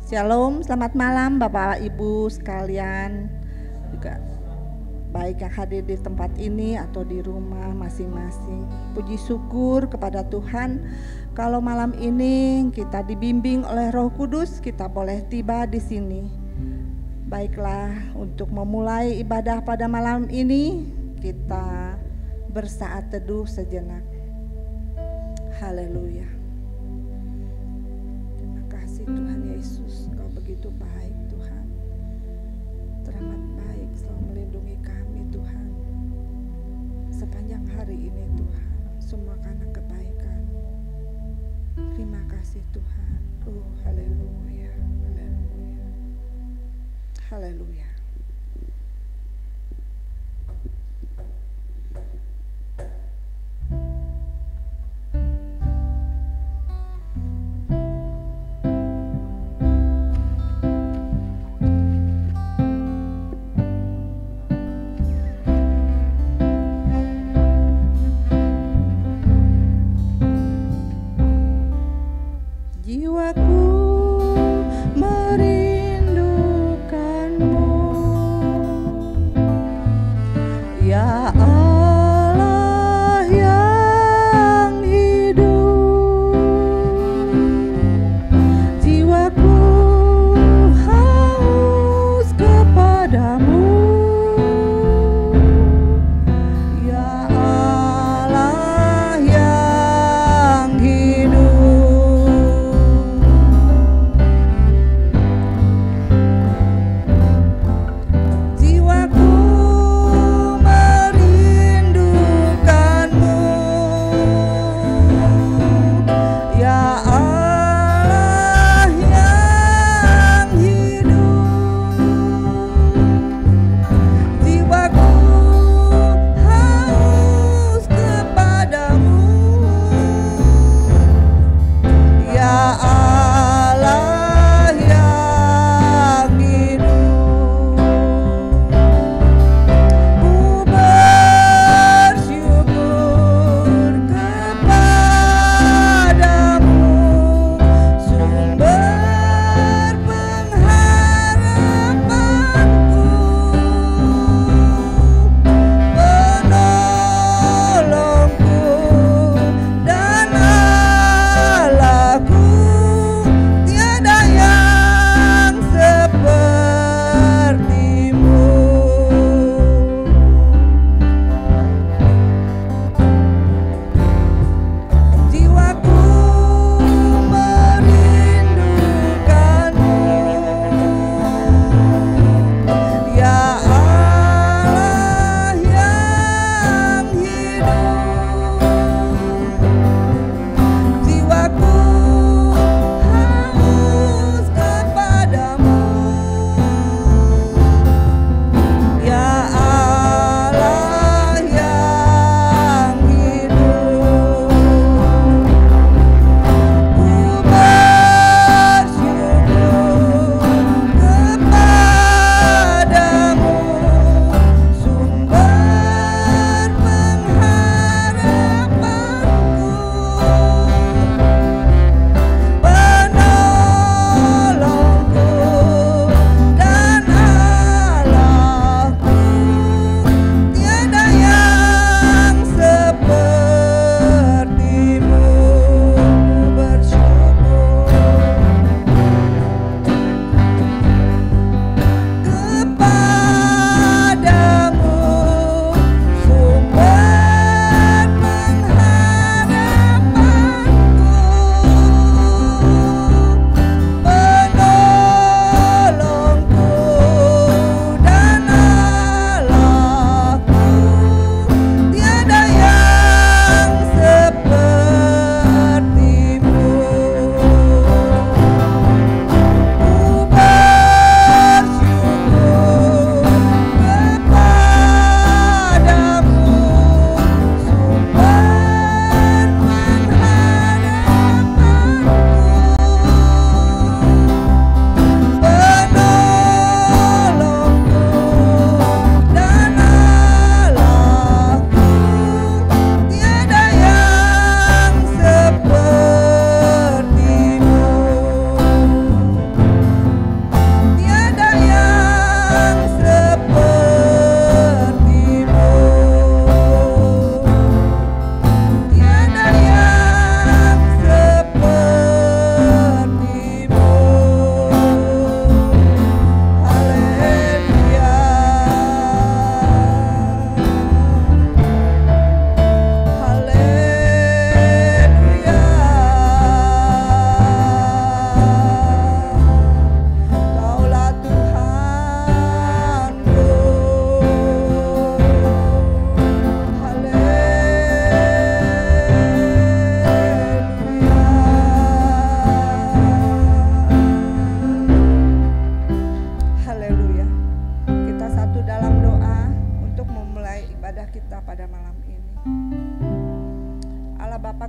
Shalom, selamat malam Bapak Ibu sekalian, juga baik yang hadir di tempat ini atau di rumah masing-masing. Puji syukur kepada Tuhan kalau malam ini kita dibimbing oleh Roh Kudus, kita boleh tiba di sini. Baiklah, untuk memulai ibadah pada malam ini kita bersaat teduh sejenak. Haleluya. Tuhan Yesus, Engkau begitu baik Tuhan, teramat baik, selalu melindungi kami Tuhan sepanjang hari ini Tuhan, semua karena kebaikan. Terima kasih Tuhan. Haleluya, haleluya, haleluya. Jiwaku merindukanmu.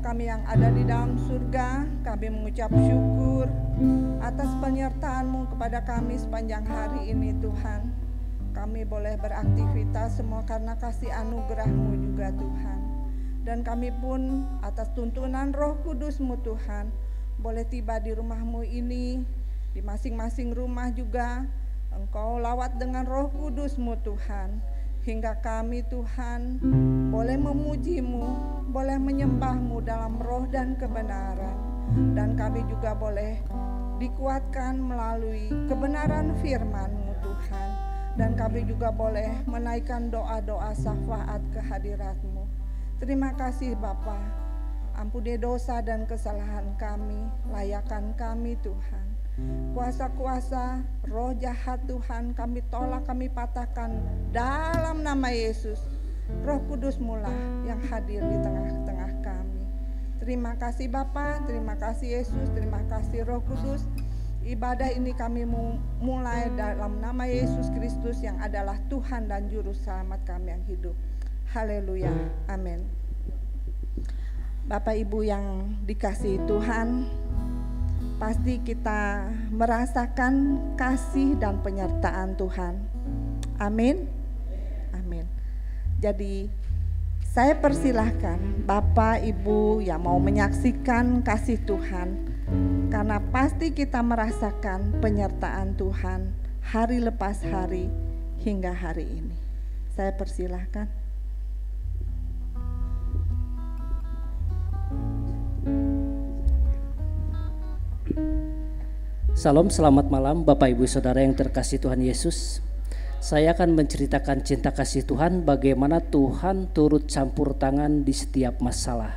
kami yang ada di dalam surga, kami mengucap syukur atas penyertaan-Mu kepada kami sepanjang hari ini Tuhan. Kami boleh beraktivitas semua karena kasih anugerah-Mu juga Tuhan. Dan kami pun atas tuntunan Roh Kudus-Mu Tuhan, boleh tiba di rumah-Mu ini, di masing-masing rumah juga, Engkau lawat dengan Roh Kudus-Mu Tuhan, hingga kami Tuhan boleh memuji-Mu, boleh menyembah-Mu dalam roh dan kebenaran. Dan kami juga boleh dikuatkan melalui kebenaran firman-Mu Tuhan. Dan kami juga boleh menaikkan doa-doa syafaat kehadirat-Mu. Terima kasih Bapa, ampuni dosa dan kesalahan kami, layakan kami Tuhan. Kuasa-kuasa roh jahat Tuhan kami tolak, kami patahkan dalam nama Yesus. Roh Kudus mula yang hadir di tengah-tengah kami. Terima kasih Bapa, terima kasih Yesus, terima kasih Roh Kudus. Ibadah ini kami mulai dalam nama Yesus Kristus yang adalah Tuhan dan Juru Selamat kami yang hidup. Haleluya, amin. Bapak Ibu yang dikasihi Tuhan, pasti kita merasakan kasih dan penyertaan Tuhan. Amin. Amin. Jadi saya persilahkan Bapak Ibu yang mau menyaksikan kasih Tuhan, karena pasti kita merasakan penyertaan Tuhan hari lepas hari hingga hari ini. Saya persilahkan. Salam, selamat malam Bapak Ibu Saudara yang terkasih Tuhan Yesus. Saya akan menceritakan cinta kasih Tuhan, bagaimana Tuhan turut campur tangan di setiap masalah.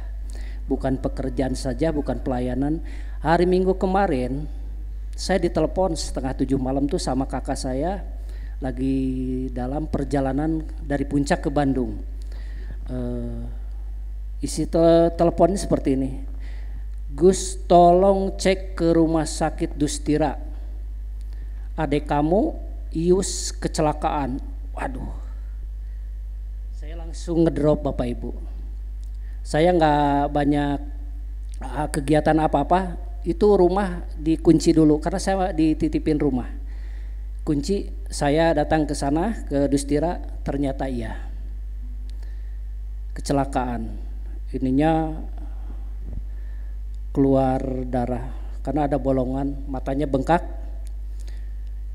Bukan pekerjaan saja, bukan pelayanan. Hari Minggu kemarin saya ditelepon setengah 7 malam tuh sama kakak saya, lagi dalam perjalanan dari Puncak ke Bandung. Isi teleponnya seperti ini. Gus, tolong cek ke rumah sakit Dustira, adek kamu Ius kecelakaan. Waduh, saya langsung ngedrop Bapak Ibu. Saya nggak banyak kegiatan apa-apa, itu rumah dikunci dulu karena saya dititipin rumah. Kunci, saya datang ke sana ke Dustira, ternyata iya kecelakaan. Ininya keluar darah karena ada bolongan, matanya bengkak.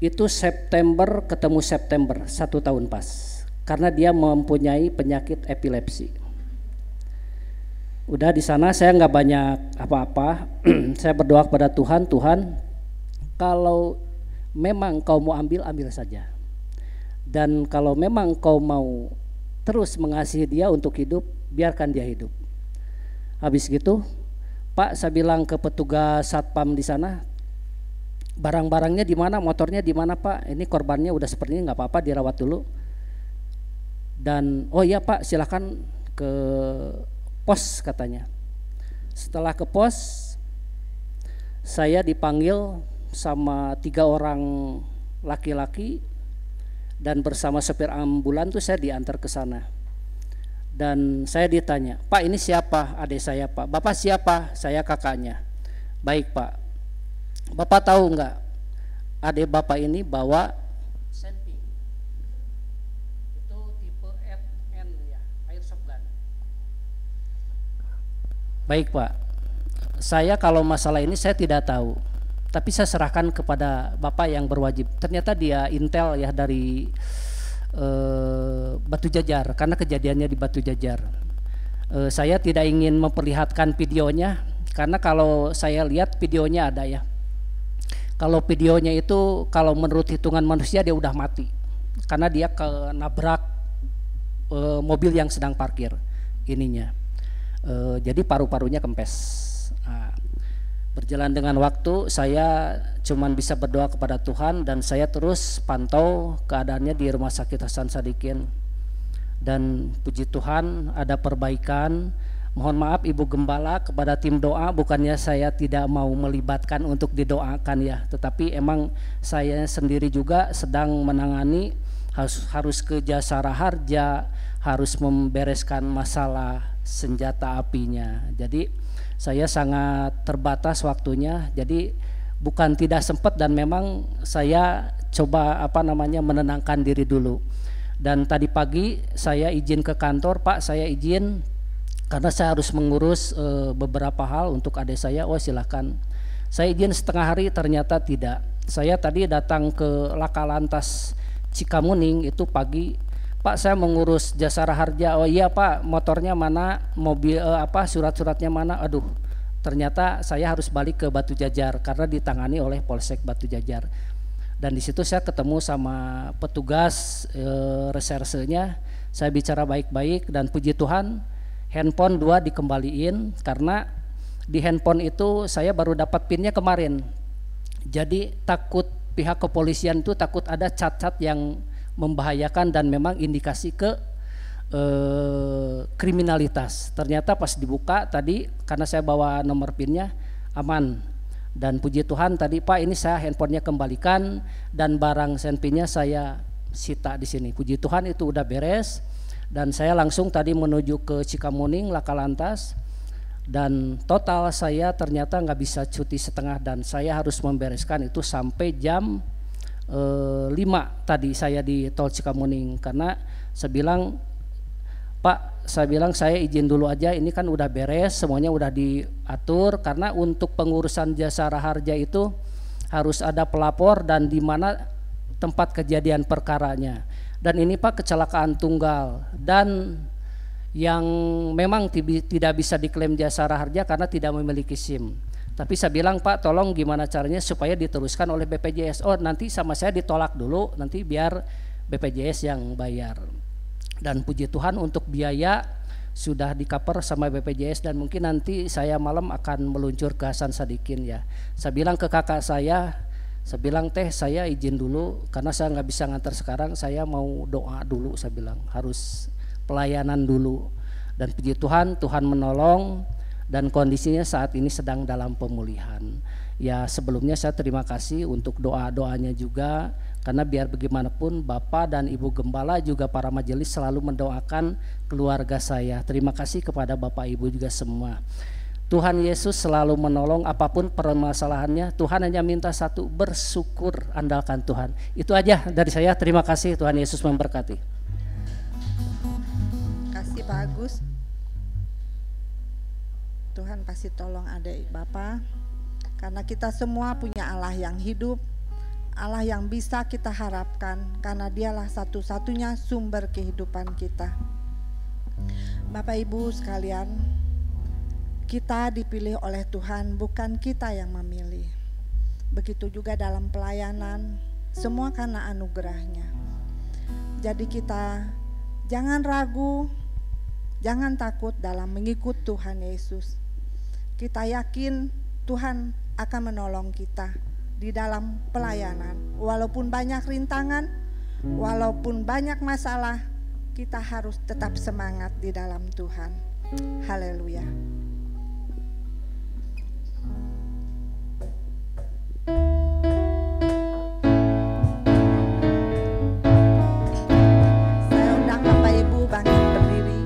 Itu September ketemu September, 1 tahun pas, karena dia mempunyai penyakit epilepsi. Udah di sana saya nggak banyak apa-apa. Saya berdoa kepada Tuhan, Tuhan kalau memang kau mau ambil saja, dan kalau memang kau mau terus mengasihi dia untuk hidup, biarkan dia hidup. Habis gitu Pak, saya bilang ke petugas satpam di sana, barang-barangnya di mana, motornya di mana Pak? Ini korbannya udah seperti ini, nggak apa-apa, dirawat dulu. Dan oh iya Pak, silakan ke pos katanya. Setelah ke pos, saya dipanggil sama 3 orang laki-laki dan bersama supir ambulan tuh saya diantar ke sana. Dan saya ditanya, Pak ini siapa? Adik saya Pak. Bapak siapa? Saya kakaknya. Baik Pak. Bapak tahu nggak, adik Bapak ini bawa Senpi. Itu tipe FN ya, airsoft gun. Baik Pak. Saya kalau masalah ini saya tidak tahu, tapi saya serahkan kepada Bapak yang berwajib. Ternyata dia intel ya dari Batu Jajar, karena kejadiannya di Batu Jajar. Saya tidak ingin memperlihatkan videonya, karena kalau saya lihat videonya ada ya. Kalau videonya itu kalau menurut hitungan manusia dia udah mati, karena dia nabrak mobil yang sedang parkir ininya. Jadi paru-parunya kempes. Nah, berjalan dengan waktu saya cuman bisa berdoa kepada Tuhan, dan saya terus pantau keadaannya di Rumah Sakit Hasan Sadikin. Dan puji Tuhan ada perbaikan. Mohon maaf Ibu Gembala kepada tim doa, bukannya saya tidak mau melibatkan untuk didoakan ya, tetapi emang saya sendiri juga sedang menangani, harus ke Jasara Harja, harus membereskan masalah senjata apinya. Jadi saya sangat terbatas waktunya, jadi bukan tidak sempat dan memang saya coba menenangkan diri dulu. Dan tadi pagi saya izin ke kantor, Pak, saya izin karena saya harus mengurus beberapa hal untuk adik saya. Oh silahkan. Saya izin setengah hari, ternyata tidak. Saya tadi datang ke Laka Lantas Cikamuning itu pagi, Pak saya mengurus Jasara Harja. Oh iya Pak, motornya mana, mobil surat-suratnya mana. Aduh, ternyata saya harus balik ke Batu Jajar karena ditangani oleh Polsek Batu Jajar. Dan di situ saya ketemu sama petugas resersenya. Saya bicara baik-baik dan puji Tuhan handphone 2 dikembaliin karena di handphone itu saya baru dapat pinnya kemarin. Jadi takut pihak kepolisian itu takut ada cat-cat yang membahayakan dan memang indikasi ke kriminalitas. Ternyata pas dibuka tadi karena saya bawa nomor pinnya aman. Dan puji Tuhan tadi Pak ini saya handphonenya kembalikan dan barang senpinya saya sita di sini. Puji Tuhan itu udah beres. Dan saya langsung tadi menuju ke Cikamuning, Laka Lantas, dan total saya ternyata nggak bisa cuti setengah dan saya harus membereskan itu sampai jam 5 tadi saya di tol Cikamuning karena saya bilang Pak, saya izin dulu aja, ini kan udah beres, semuanya udah diatur karena untuk pengurusan Jasara Harja itu harus ada pelapor dan di mana tempat kejadian perkaranya. Dan ini Pak kecelakaan tunggal dan yang memang tidak bisa diklaim Jasara Harja karena tidak memiliki SIM. Tapi saya bilang Pak tolong gimana caranya supaya diteruskan oleh BPJS. Oh nanti sama saya ditolak dulu, nanti biar BPJS yang bayar. Dan puji Tuhan untuk biaya sudah di-cover sama BPJS dan mungkin nanti saya malam akan meluncur ke Hasan Sadikin ya. Saya bilang ke kakak saya bilang teh saya izin dulu karena saya nggak bisa ngantar sekarang, saya mau doa dulu, saya bilang harus pelayanan dulu. Dan puji Tuhan, Tuhan menolong dan kondisinya saat ini sedang dalam pemulihan. Ya sebelumnya saya terima kasih untuk doa-doanya juga karena biar bagaimanapun Bapak dan Ibu Gembala juga para majelis selalu mendoakan keluarga saya. Terima kasih kepada Bapak Ibu juga semua. Tuhan Yesus selalu menolong apapun permasalahannya. Tuhan hanya minta satu, bersyukur, andalkan Tuhan. Itu aja dari saya, terima kasih, Tuhan Yesus memberkati. Kasih Pak Agus. Tuhan pasti tolong adik Bapak. Karena kita semua punya Allah yang hidup, Allah yang bisa kita harapkan karena dialah satu-satunya sumber kehidupan kita. Bapak Ibu sekalian, kita dipilih oleh Tuhan, bukan kita yang memilih. Begitu juga dalam pelayanan, semua karena anugerahnya. Jadi kita jangan ragu, jangan takut dalam mengikut Tuhan Yesus. Kita yakin Tuhan akan menolong kita di dalam pelayanan. Walaupun banyak rintangan, walaupun banyak masalah, kita harus tetap semangat di dalam Tuhan. Haleluya. Saya undang Bapak Ibu bangkit berdiri.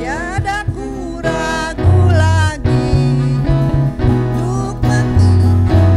Tiada ku ragu lagi untuk mengikut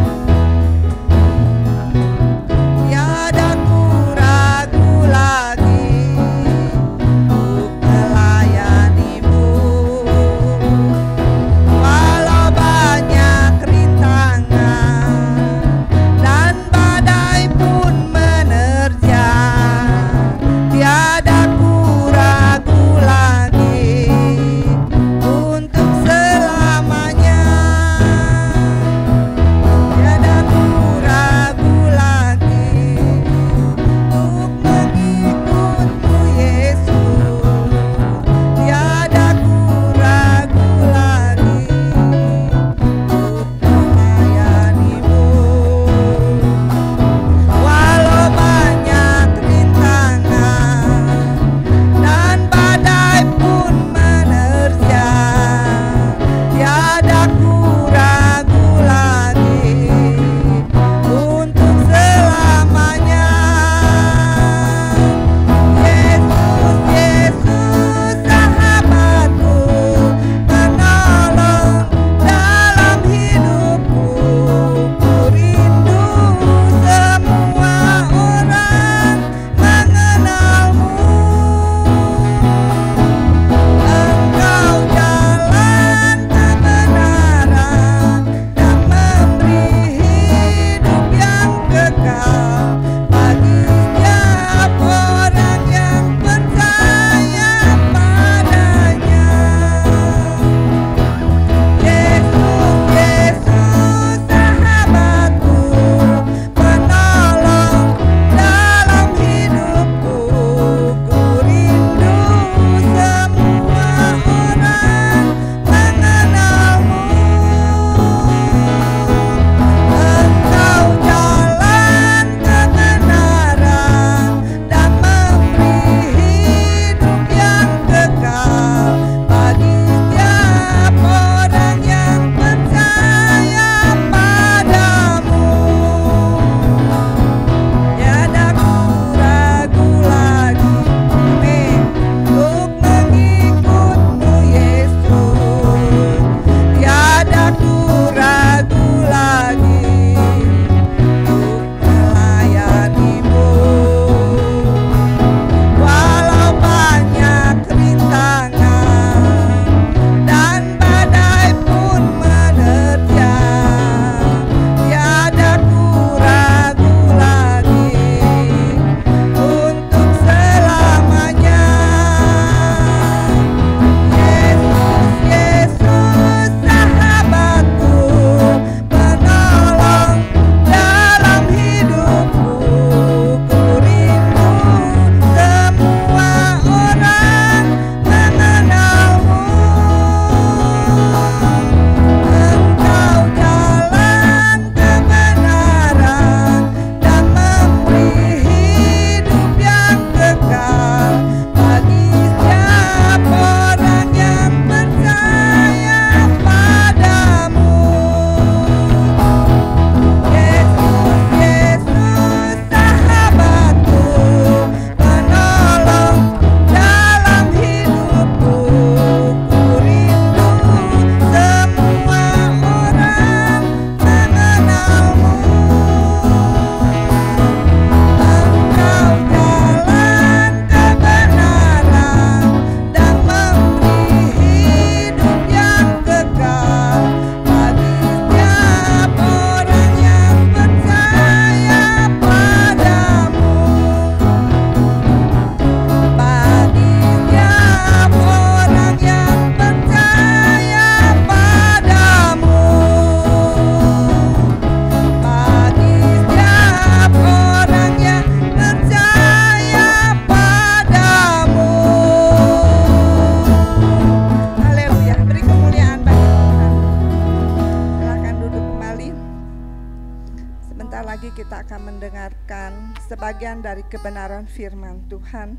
Sebentar lagi kita akan mendengarkan sebagian dari kebenaran firman Tuhan.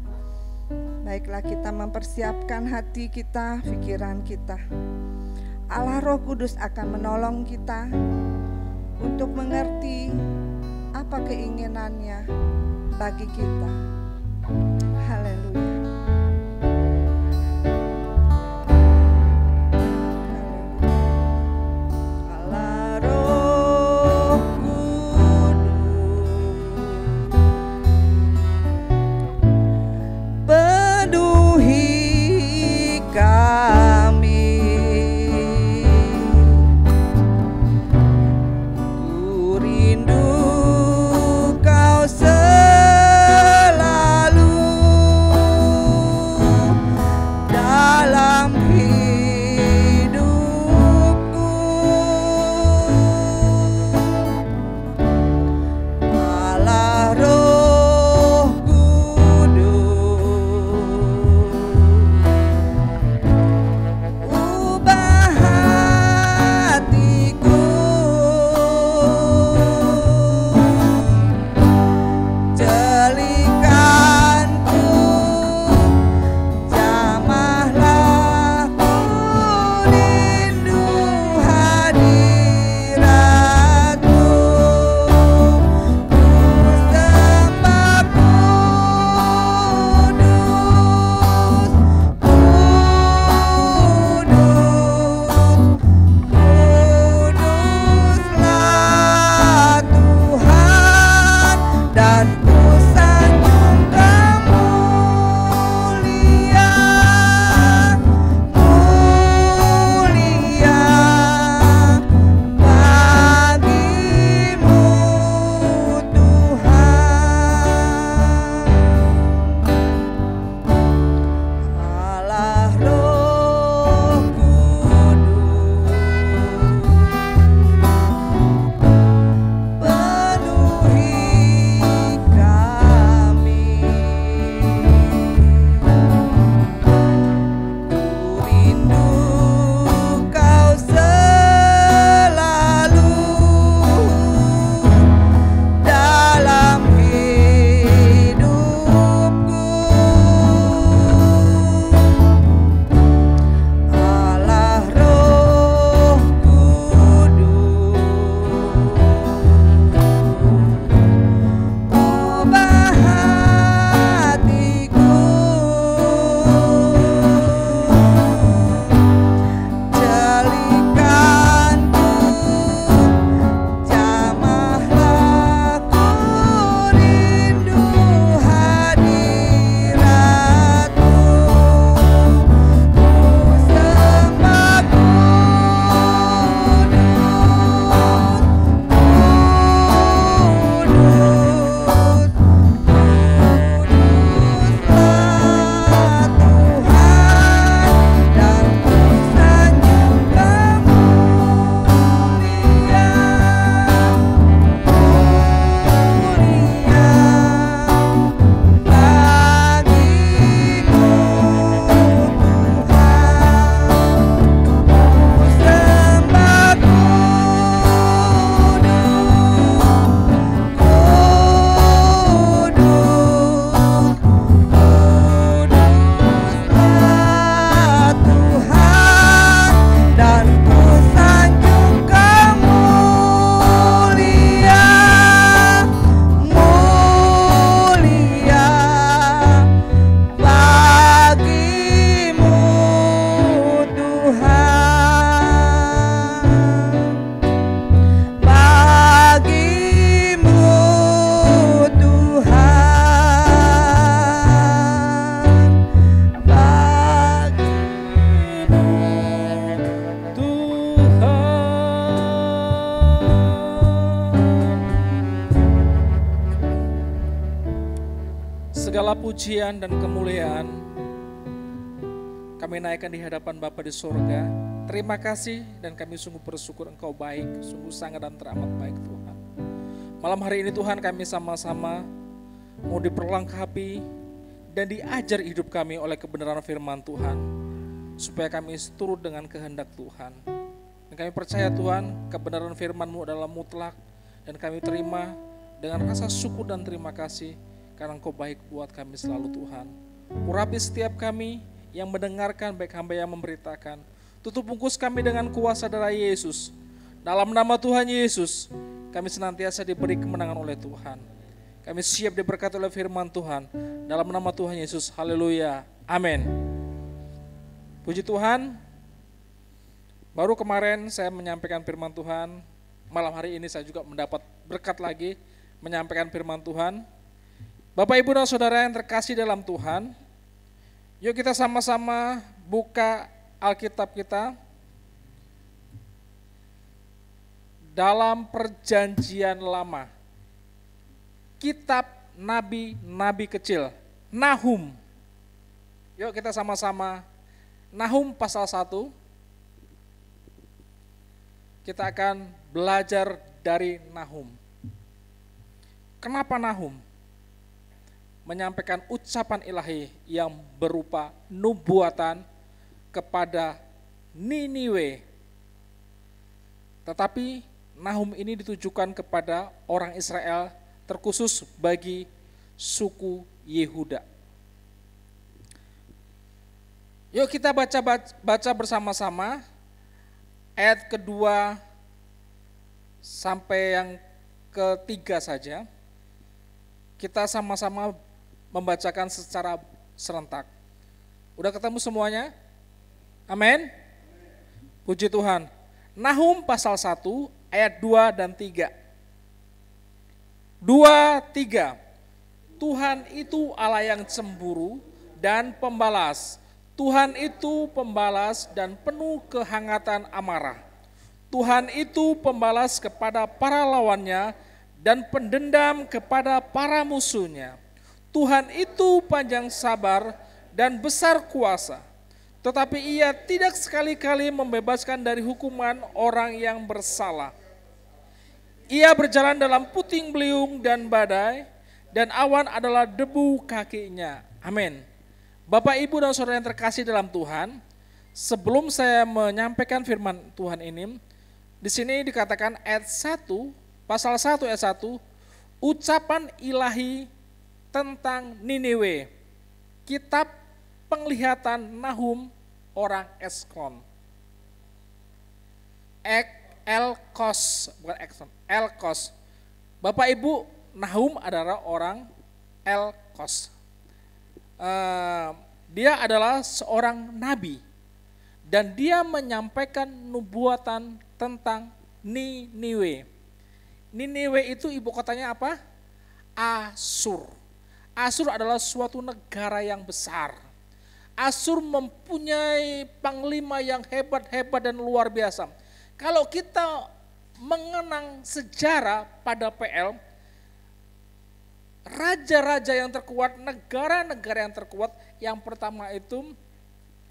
Baiklah, kita mempersiapkan hati kita, pikiran kita. Allah Roh Kudus akan menolong kita untuk mengerti apa keinginannya bagi kita. Haleluya. Segala pujian dan kemuliaan kami naikkan di hadapan Bapa di surga. Terima kasih dan kami sungguh bersyukur Engkau baik, sungguh sangat dan teramat baik Tuhan. Malam hari ini Tuhan kami sama-sama mau diperlengkapi dan diajar hidup kami oleh kebenaran firman Tuhan, supaya kami seturut dengan kehendak Tuhan. Dan kami percaya Tuhan, kebenaran firman-Mu adalah mutlak dan kami terima dengan rasa syukur dan terima kasih karena Engkau baik buat kami selalu Tuhan. Urapi setiap kami yang mendengarkan, baik hamba yang memberitakan. Tutup bungkus kami dengan kuasa darah Yesus. Dalam nama Tuhan Yesus, kami senantiasa diberi kemenangan oleh Tuhan. Kami siap diberkati oleh firman Tuhan. Dalam nama Tuhan Yesus, haleluya, amin. Puji Tuhan, baru kemarin saya menyampaikan firman Tuhan. Malam hari ini saya juga mendapat berkat lagi menyampaikan firman Tuhan. Bapak, Ibu, dan Saudara yang terkasih dalam Tuhan, yuk kita sama-sama buka Alkitab kita dalam Perjanjian Lama. Kitab Nabi-Nabi Kecil, Nahum. Yuk kita sama-sama, Nahum pasal 1. Kita akan belajar dari Nahum. Kenapa Nahum? Menyampaikan ucapan ilahi yang berupa nubuatan kepada Niniwe. Tetapi Nahum ini ditujukan kepada orang Israel, terkhusus bagi suku Yehuda. Yuk kita baca bersama-sama ayat kedua sampai yang ketiga saja. Kita sama-sama membacakan secara serentak. Udah ketemu semuanya? Amin. Puji Tuhan. Nahum pasal 1 ayat 2 dan 3. 2, 3. Tuhan itu Allah yang cemburu dan pembalas. Tuhan itu pembalas dan penuh kehangatan amarah. Tuhan itu pembalas kepada para lawannya dan pendendam kepada para musuhnya. Tuhan itu panjang sabar dan besar kuasa, tetapi Ia tidak sekali-kali membebaskan dari hukuman orang yang bersalah. Ia berjalan dalam puting beliung dan badai, dan awan adalah debu kakinya. Amin. Bapak, Ibu, dan Saudara yang terkasih dalam Tuhan, sebelum saya menyampaikan firman Tuhan ini, di sini dikatakan ayat 1, pasal 1 ayat 1, ucapan ilahi tentang Niniwe, kitab penglihatan Nahum orang Eskon. Elkos. Bapak, Ibu, Nahum adalah orang Elkos. Dia adalah seorang nabi dan dia menyampaikan nubuatan tentang Niniwe. Niniwe itu ibu kotanya apa? Asur. Asur adalah suatu negara yang besar. Asur mempunyai panglima yang hebat-hebat dan luar biasa. Kalau kita mengenang sejarah pada PL, raja-raja yang terkuat, negara-negara yang terkuat, yang pertama itu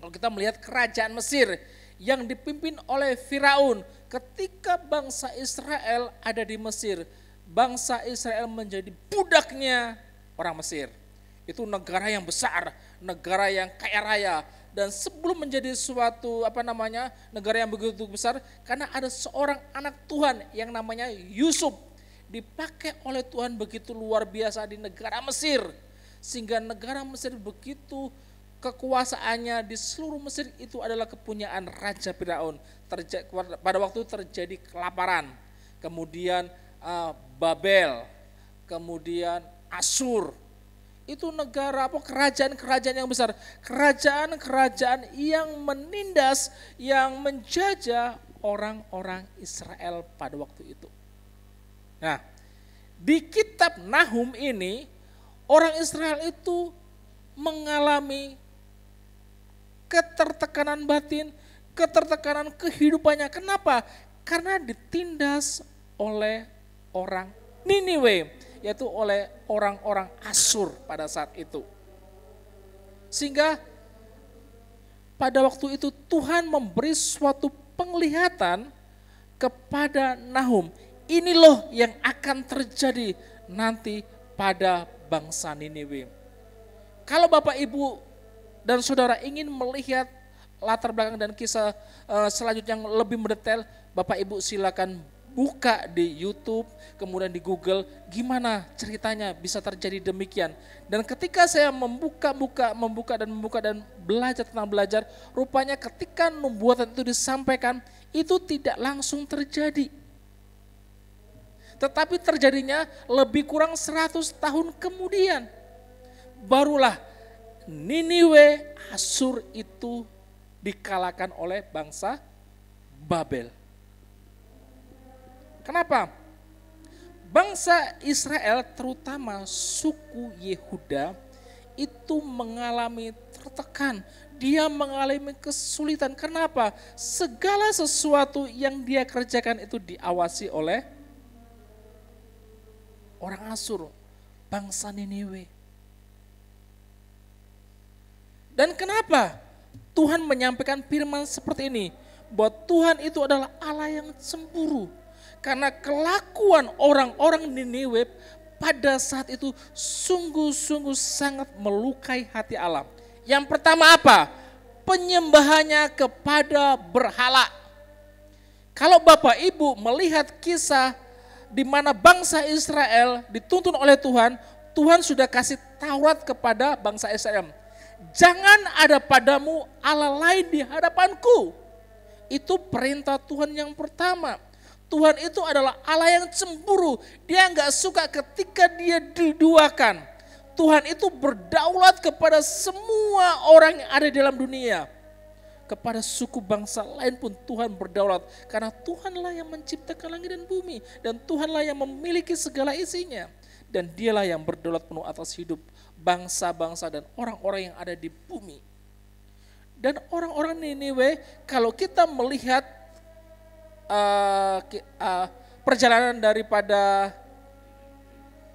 kalau kita melihat kerajaan Mesir yang dipimpin oleh Firaun. Ketika bangsa Israel ada di Mesir, bangsa Israel menjadi budaknya orang Mesir. Itu negara yang besar, negara yang kaya raya, dan sebelum menjadi suatu negara yang begitu besar, karena ada seorang anak Tuhan yang namanya Yusuf, dipakai oleh Tuhan begitu luar biasa di negara Mesir, sehingga negara Mesir begitu kekuasaannya di seluruh Mesir itu adalah kepunyaan Raja Firaun. Pada waktu terjadi kelaparan, kemudian Babel, kemudian Asur. Itu negara kerajaan-kerajaan yang besar, kerajaan-kerajaan yang menindas, yang menjajah orang-orang Israel pada waktu itu. Nah, di kitab Nahum ini orang Israel itu mengalami ketertekanan batin, ketertekanan kehidupannya. Kenapa? Karena ditindas oleh orang Niniwe, yaitu oleh orang-orang Asur pada saat itu. Sehingga pada waktu itu Tuhan memberi suatu penglihatan kepada Nahum. Ini loh yang akan terjadi nanti pada bangsa Niniwe. Kalau Bapak, Ibu, dan Saudara ingin melihat latar belakang dan kisah selanjutnya yang lebih mendetail, Bapak Ibu silakan buka di YouTube, kemudian di Google, gimana ceritanya bisa terjadi demikian. Dan ketika saya membuka dan belajar, rupanya ketika nubuatan itu disampaikan, itu tidak langsung terjadi. Tetapi terjadinya lebih kurang 100 tahun kemudian. Barulah Niniwe Asyur itu dikalahkan oleh bangsa Babel. Kenapa? Bangsa Israel terutama suku Yehuda itu mengalami tertekan. Dia mengalami kesulitan. Kenapa? Segala sesuatu yang dia kerjakan itu diawasi oleh orang Asyur, bangsa Niniwe. Dan kenapa Tuhan menyampaikan firman seperti ini? Bahwa Tuhan itu adalah Allah yang cemburu. Karena kelakuan orang-orang Niniwe pada saat itu sungguh-sungguh sangat melukai hati Allah. Yang pertama apa? Penyembahannya kepada berhala. Kalau Bapak Ibu melihat kisah di mana bangsa Israel dituntun oleh Tuhan, Tuhan sudah kasih Taurat kepada bangsa Israel. Jangan ada padamu Allah lain di hadapanku. Itu perintah Tuhan yang pertama. Tuhan itu adalah Allah yang cemburu. Dia nggak suka ketika dia diduakan. Tuhan itu berdaulat kepada semua orang yang ada di dalam dunia. Kepada suku bangsa lain pun Tuhan berdaulat. Karena Tuhanlah yang menciptakan langit dan bumi. Dan Tuhanlah yang memiliki segala isinya. Dan dialah yang berdaulat penuh atas hidup bangsa-bangsa dan orang-orang yang ada di bumi. Dan orang-orang Niniwe, kalau kita melihat perjalanan daripada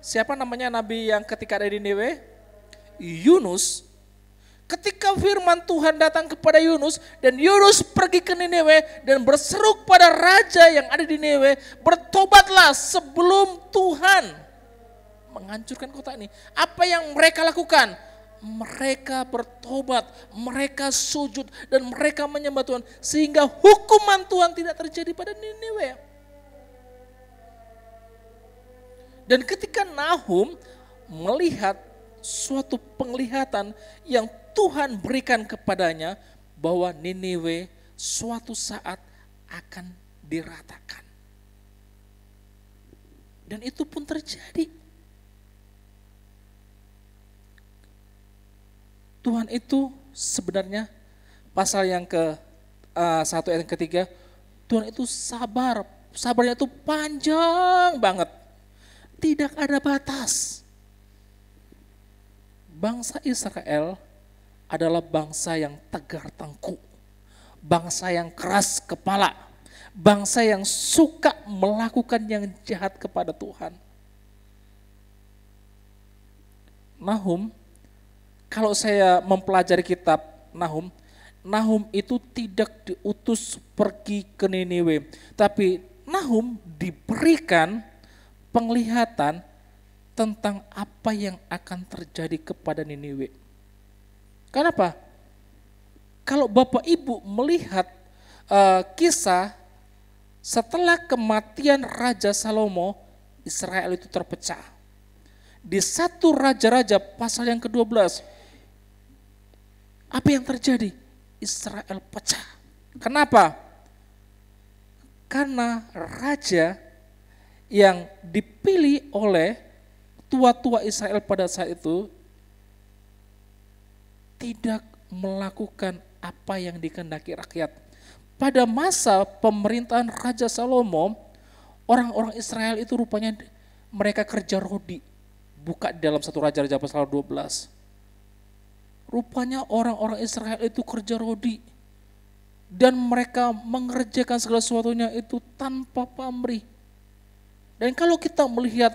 siapa namanya nabi yang ketika ada di Niniwe? Yunus. Ketika firman Tuhan datang kepada Yunus dan Yunus pergi ke Niniwe dan berseru pada raja yang ada di Niniwe, bertobatlah sebelum Tuhan menghancurkan kota ini. Apa yang mereka lakukan? Mereka bertobat, mereka sujud dan mereka menyembah Tuhan sehingga hukuman Tuhan tidak terjadi pada Niniwe. Dan ketika Nahum melihat suatu penglihatan yang Tuhan berikan kepadanya bahwa Niniwe suatu saat akan diratakan. Dan itu pun terjadi. Tuhan itu sebenarnya pasal yang ke-1 ayat yang ketiga, Tuhan itu sabar, sabarnya itu panjang banget, tidak ada batas. Bangsa Israel adalah bangsa yang tegar tengkuk, bangsa yang keras kepala, bangsa yang suka melakukan yang jahat kepada Tuhan. Nahum, kalau saya mempelajari kitab Nahum, Nahum itu tidak diutus pergi ke Niniwe, tapi Nahum diberikan penglihatan tentang apa yang akan terjadi kepada Niniwe. Kenapa? Kalau Bapak Ibu melihat kisah setelah kematian Raja Salomo, Israel itu terpecah. Di 1 Raja-Raja pasal yang ke-12, apa yang terjadi? Israel pecah. Kenapa? Karena raja yang dipilih oleh tua-tua Israel pada saat itu tidak melakukan apa yang dikehendaki rakyat. Pada masa pemerintahan Raja Salomo, orang-orang Israel itu rupanya mereka kerja rodi. Buka di dalam 1 Raja-Raja pasal 12. Rupanya orang-orang Israel itu kerja rodi. Dan mereka mengerjakan segala sesuatunya itu tanpa pamrih. Dan kalau kita melihat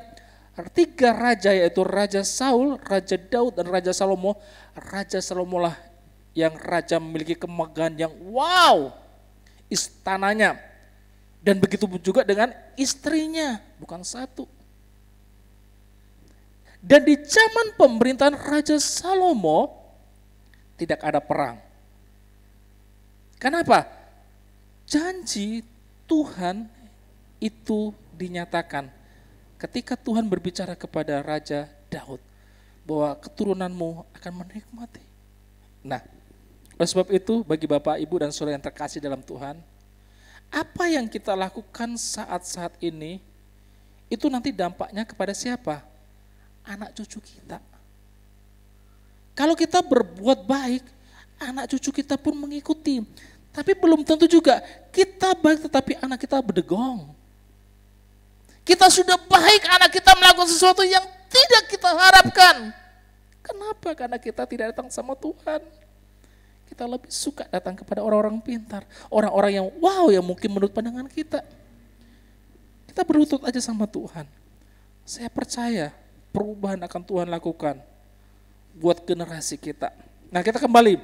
3 raja, yaitu Raja Saul, Raja Daud, dan Raja Salomo. Raja Salomo lah yang raja memiliki kemegahan yang wow, istananya. Dan begitu juga dengan istrinya, bukan satu. Dan di zaman pemerintahan Raja Salomo, tidak ada perang. Kenapa? Janji Tuhan itu dinyatakan ketika Tuhan berbicara kepada Raja Daud bahwa keturunanmu akan menikmati. Nah, oleh sebab itu bagi Bapak, Ibu, dan saudara yang terkasih dalam Tuhan, apa yang kita lakukan saat-saat ini itu nanti dampaknya kepada siapa? Anak cucu kita. Kalau kita berbuat baik, anak cucu kita pun mengikuti. Tapi belum tentu juga kita baik tetapi anak kita berdegong. Kita sudah baik, anak kita melakukan sesuatu yang tidak kita harapkan. Kenapa? Karena kita tidak datang sama Tuhan. Kita lebih suka datang kepada orang-orang pintar. Orang-orang yang wow, yang mungkin menurut pandangan kita. Kita berlutut aja sama Tuhan. Saya percaya perubahan akan Tuhan lakukan buat generasi kita. Nah, kita kembali.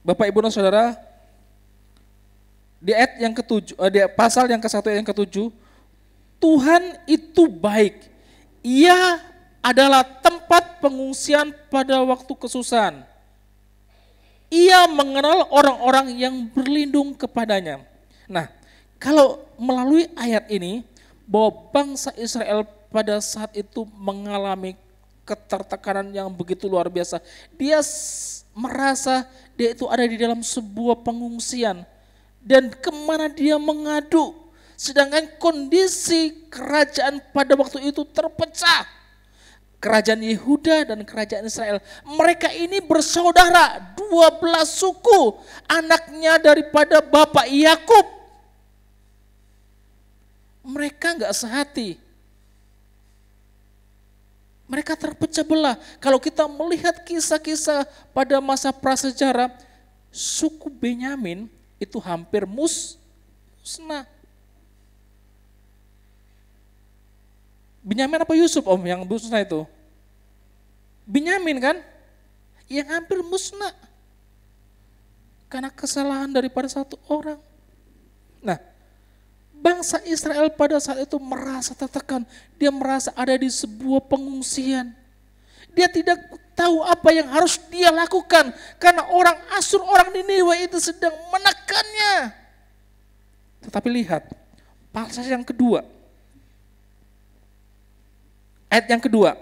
Bapak, Ibu, dan Saudara, di ayat yang ke-7, di pasal yang ke-1 ayat yang ke-7, Tuhan itu baik. Ia adalah tempat pengungsian pada waktu kesusahan. Ia mengenal orang-orang yang berlindung kepadanya. Nah, kalau melalui ayat ini, bahwa bangsa Israel pada saat itu mengalami ketertekanan yang begitu luar biasa. Dia merasa dia itu ada di dalam sebuah pengungsian. Dan kemana dia mengadu. Sedangkan kondisi kerajaan pada waktu itu terpecah. Kerajaan Yehuda dan kerajaan Israel. Mereka ini bersaudara, 12 suku. Anaknya daripada bapak Yakub. Mereka enggak sehati. Mereka terpecah belah. Kalau kita melihat kisah-kisah pada masa prasejarah, suku Benyamin itu hampir musnah. Benyamin apa Yusuf om yang musnah itu? Benyamin kan? Yang hampir musnah. Karena kesalahan daripada satu orang. Nah, bangsa Israel pada saat itu merasa tertekan. Dia merasa ada di sebuah pengungsian. Dia tidak tahu apa yang harus dia lakukan. Karena orang Asyur, orang Niniwe itu sedang menekannya. Tetapi lihat, pasal yang kedua. Ayat yang kedua.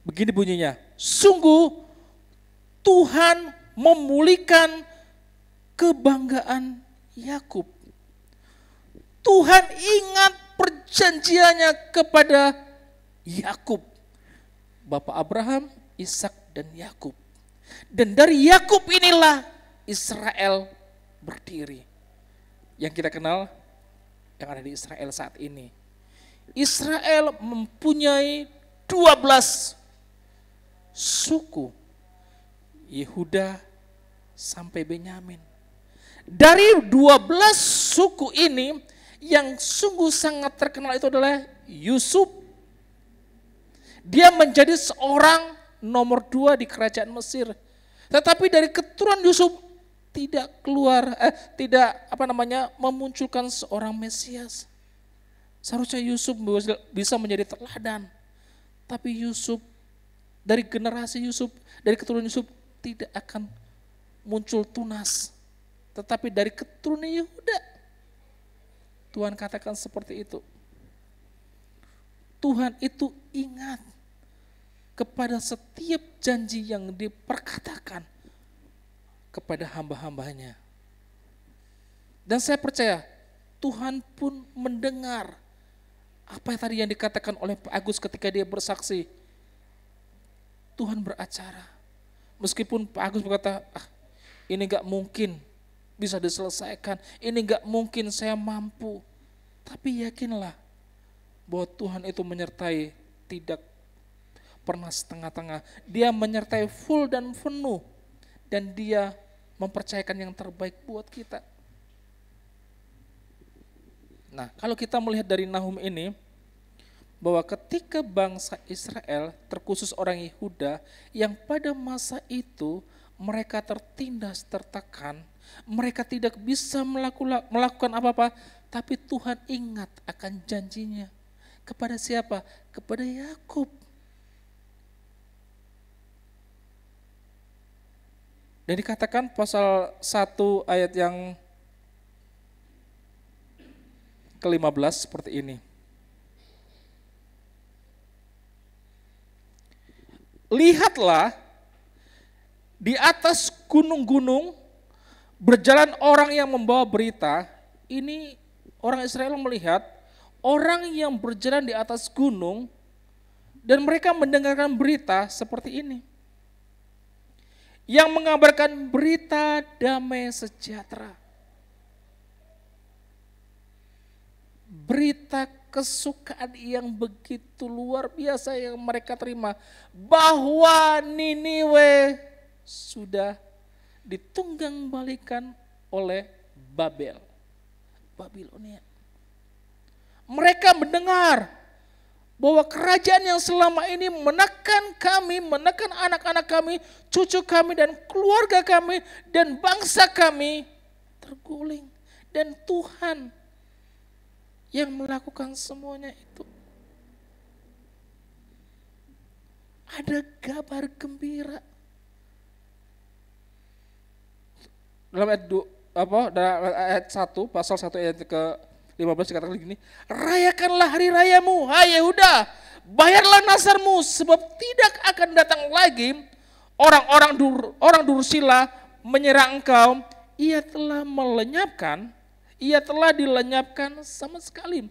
Begini bunyinya. Sungguh Tuhan memulihkan kebanggaan Yakub. Tuhan ingat perjanjiannya kepada Yakub. Bapak Abraham, Ishak, dan Yakub. Dan dari Yakub inilah Israel berdiri. Yang kita kenal, yang ada di Israel saat ini. Israel mempunyai 12 suku. Yehuda sampai Benyamin. Dari 12 suku ini, yang sungguh sangat terkenal itu adalah Yusuf. Dia menjadi seorang nomor 2 di kerajaan Mesir. Tetapi dari keturunan Yusuf tidak memunculkan seorang Mesias. Seharusnya Yusuf bisa menjadi teladan. Tapi Yusuf, dari generasi Yusuf, dari keturunan Yusuf tidak akan muncul tunas. Tetapi dari keturunan Yehuda, Tuhan katakan seperti itu. Tuhan itu ingat kepada setiap janji yang diperkatakan kepada hamba-hambanya. Dan saya percaya Tuhan pun mendengar apa yang tadi yang dikatakan oleh Pak Agus ketika dia bersaksi. Tuhan beracara. Meskipun Pak Agus berkata, ini gak mungkin bisa diselesaikan, ini gak mungkin saya mampu. Tapi yakinlah bahwa Tuhan itu menyertai, tidak pernah setengah-tengah. Dia menyertai full dan penuh. Dan dia mempercayakan yang terbaik buat kita. Nah, kalau kita melihat dari Nahum ini, bahwa ketika bangsa Israel, terkhusus orang Yehuda, yang pada masa itu mereka tertindas, tertekan, mereka tidak bisa melakukan apa-apa, tapi Tuhan ingat akan janjinya. Kepada siapa? Kepada Yakub. Dan dikatakan pasal 1 ayat yang ke-15 seperti ini. Lihatlah di atas gunung-gunung berjalan orang yang membawa berita. Ini orang Israel melihat orang yang berjalan di atas gunung dan mereka mendengarkan berita seperti ini. Yang mengabarkan berita damai sejahtera. Berita kesukaan yang begitu luar biasa yang mereka terima. Bahwa Niniwe sudah ditunggang balikan oleh Babilonia. Mereka mendengar bahwa kerajaan yang selama ini menekan kami, menekan anak-anak kami, cucu kami dan keluarga kami dan bangsa kami terguling. Dan Tuhan yang melakukan semuanya itu. Ada kabar gembira. Dalam ayat 1, pasal 1 ayat ke-15 dikatakan begini, rayakanlah hari rayamu, hai Yehuda, bayarlah nasarmu, sebab tidak akan datang lagi orang Dursila menyerang engkau, ia telah dilenyapkan sama sekali.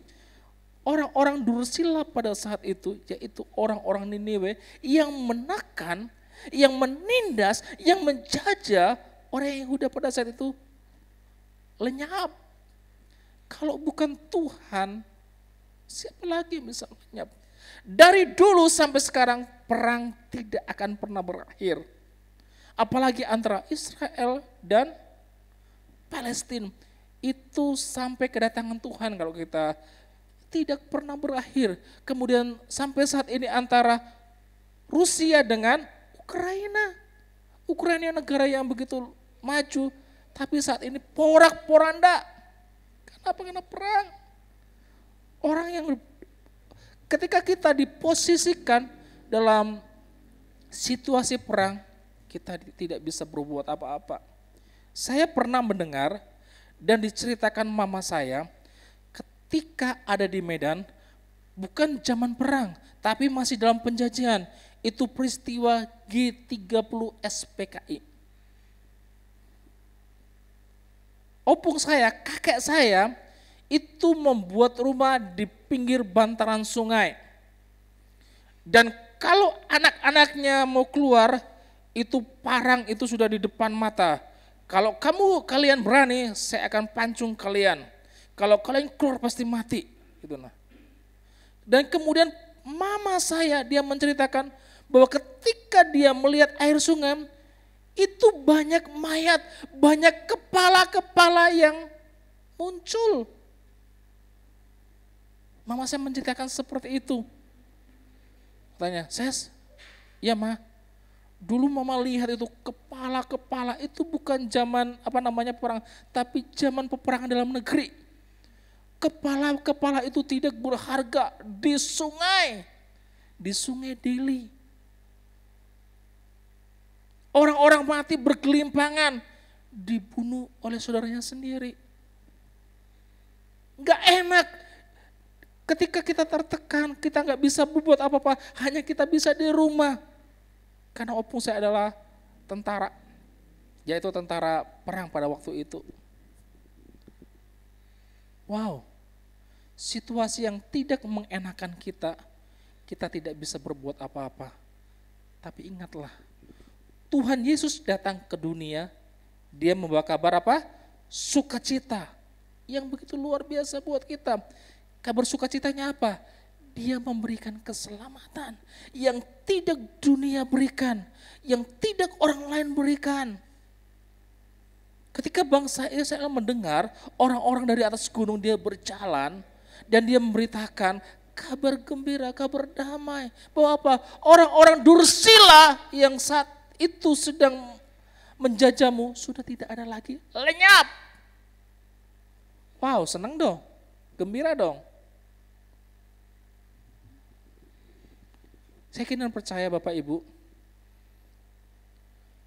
Orang-orang Dursila pada saat itu, yaitu orang-orang Niniwe yang menekan, yang menindas, yang menjajah orang Yehuda pada saat itu lenyap. Kalau bukan Tuhan, siapa lagi yang bisa lenyap? Dari dulu sampai sekarang perang tidak akan pernah berakhir. Apalagi antara Israel dan Palestina. Itu sampai kedatangan Tuhan kalau kita tidak pernah berakhir. Kemudian sampai saat ini antara Rusia dengan Ukraina. Ukraina negara yang begitu maju, tapi saat ini porak-poranda. Kenapa? Karena perang. Orang yang ketika kita diposisikan dalam situasi perang, kita tidak bisa berbuat apa-apa. Saya pernah mendengar dan diceritakan mama saya ketika ada di Medan, bukan zaman perang, tapi masih dalam penjajahan. Itu peristiwa G30 SPKI. Opung saya, kakek saya, itu membuat rumah di pinggir bantaran sungai. Dan kalau anak-anaknya mau keluar, itu parang itu sudah di depan mata. Kalau kalian berani, saya akan pancung kalian. Kalau kalian keluar pasti mati. Gitu nah. Dan kemudian mama saya, dia menceritakan bahwa ketika dia melihat air sungai, itu banyak mayat, banyak kepala-kepala yang muncul. Mama saya menceritakan seperti itu. Tanya, Ses, ya Ma, dulu mama lihat itu kepala-kepala itu bukan zaman perang, tapi zaman peperangan dalam negeri. Kepala-kepala itu tidak berharga di sungai Deli. Orang-orang mati bergelimpangan, dibunuh oleh saudaranya sendiri. Gak enak. Ketika kita tertekan, kita gak bisa berbuat apa-apa, hanya kita bisa di rumah. Karena opung saya adalah tentara, yaitu tentara perang pada waktu itu. Wow, situasi yang tidak mengenakan kita tidak bisa berbuat apa-apa. Tapi ingatlah, Tuhan Yesus datang ke dunia, dia membawa kabar apa? Sukacita yang begitu luar biasa buat kita. Kabar sukacitanya apa? Dia memberikan keselamatan yang tidak dunia berikan, yang tidak orang lain berikan. Ketika bangsa Israel mendengar orang-orang dari atas gunung dia berjalan dan dia memberitakan kabar gembira, kabar damai. Bahwa apa? Orang-orang Dursila yang saat itu sedang menjajahmu sudah tidak ada lagi, lenyap. Wow, senang dong, gembira dong. Saya kira percaya Bapak Ibu,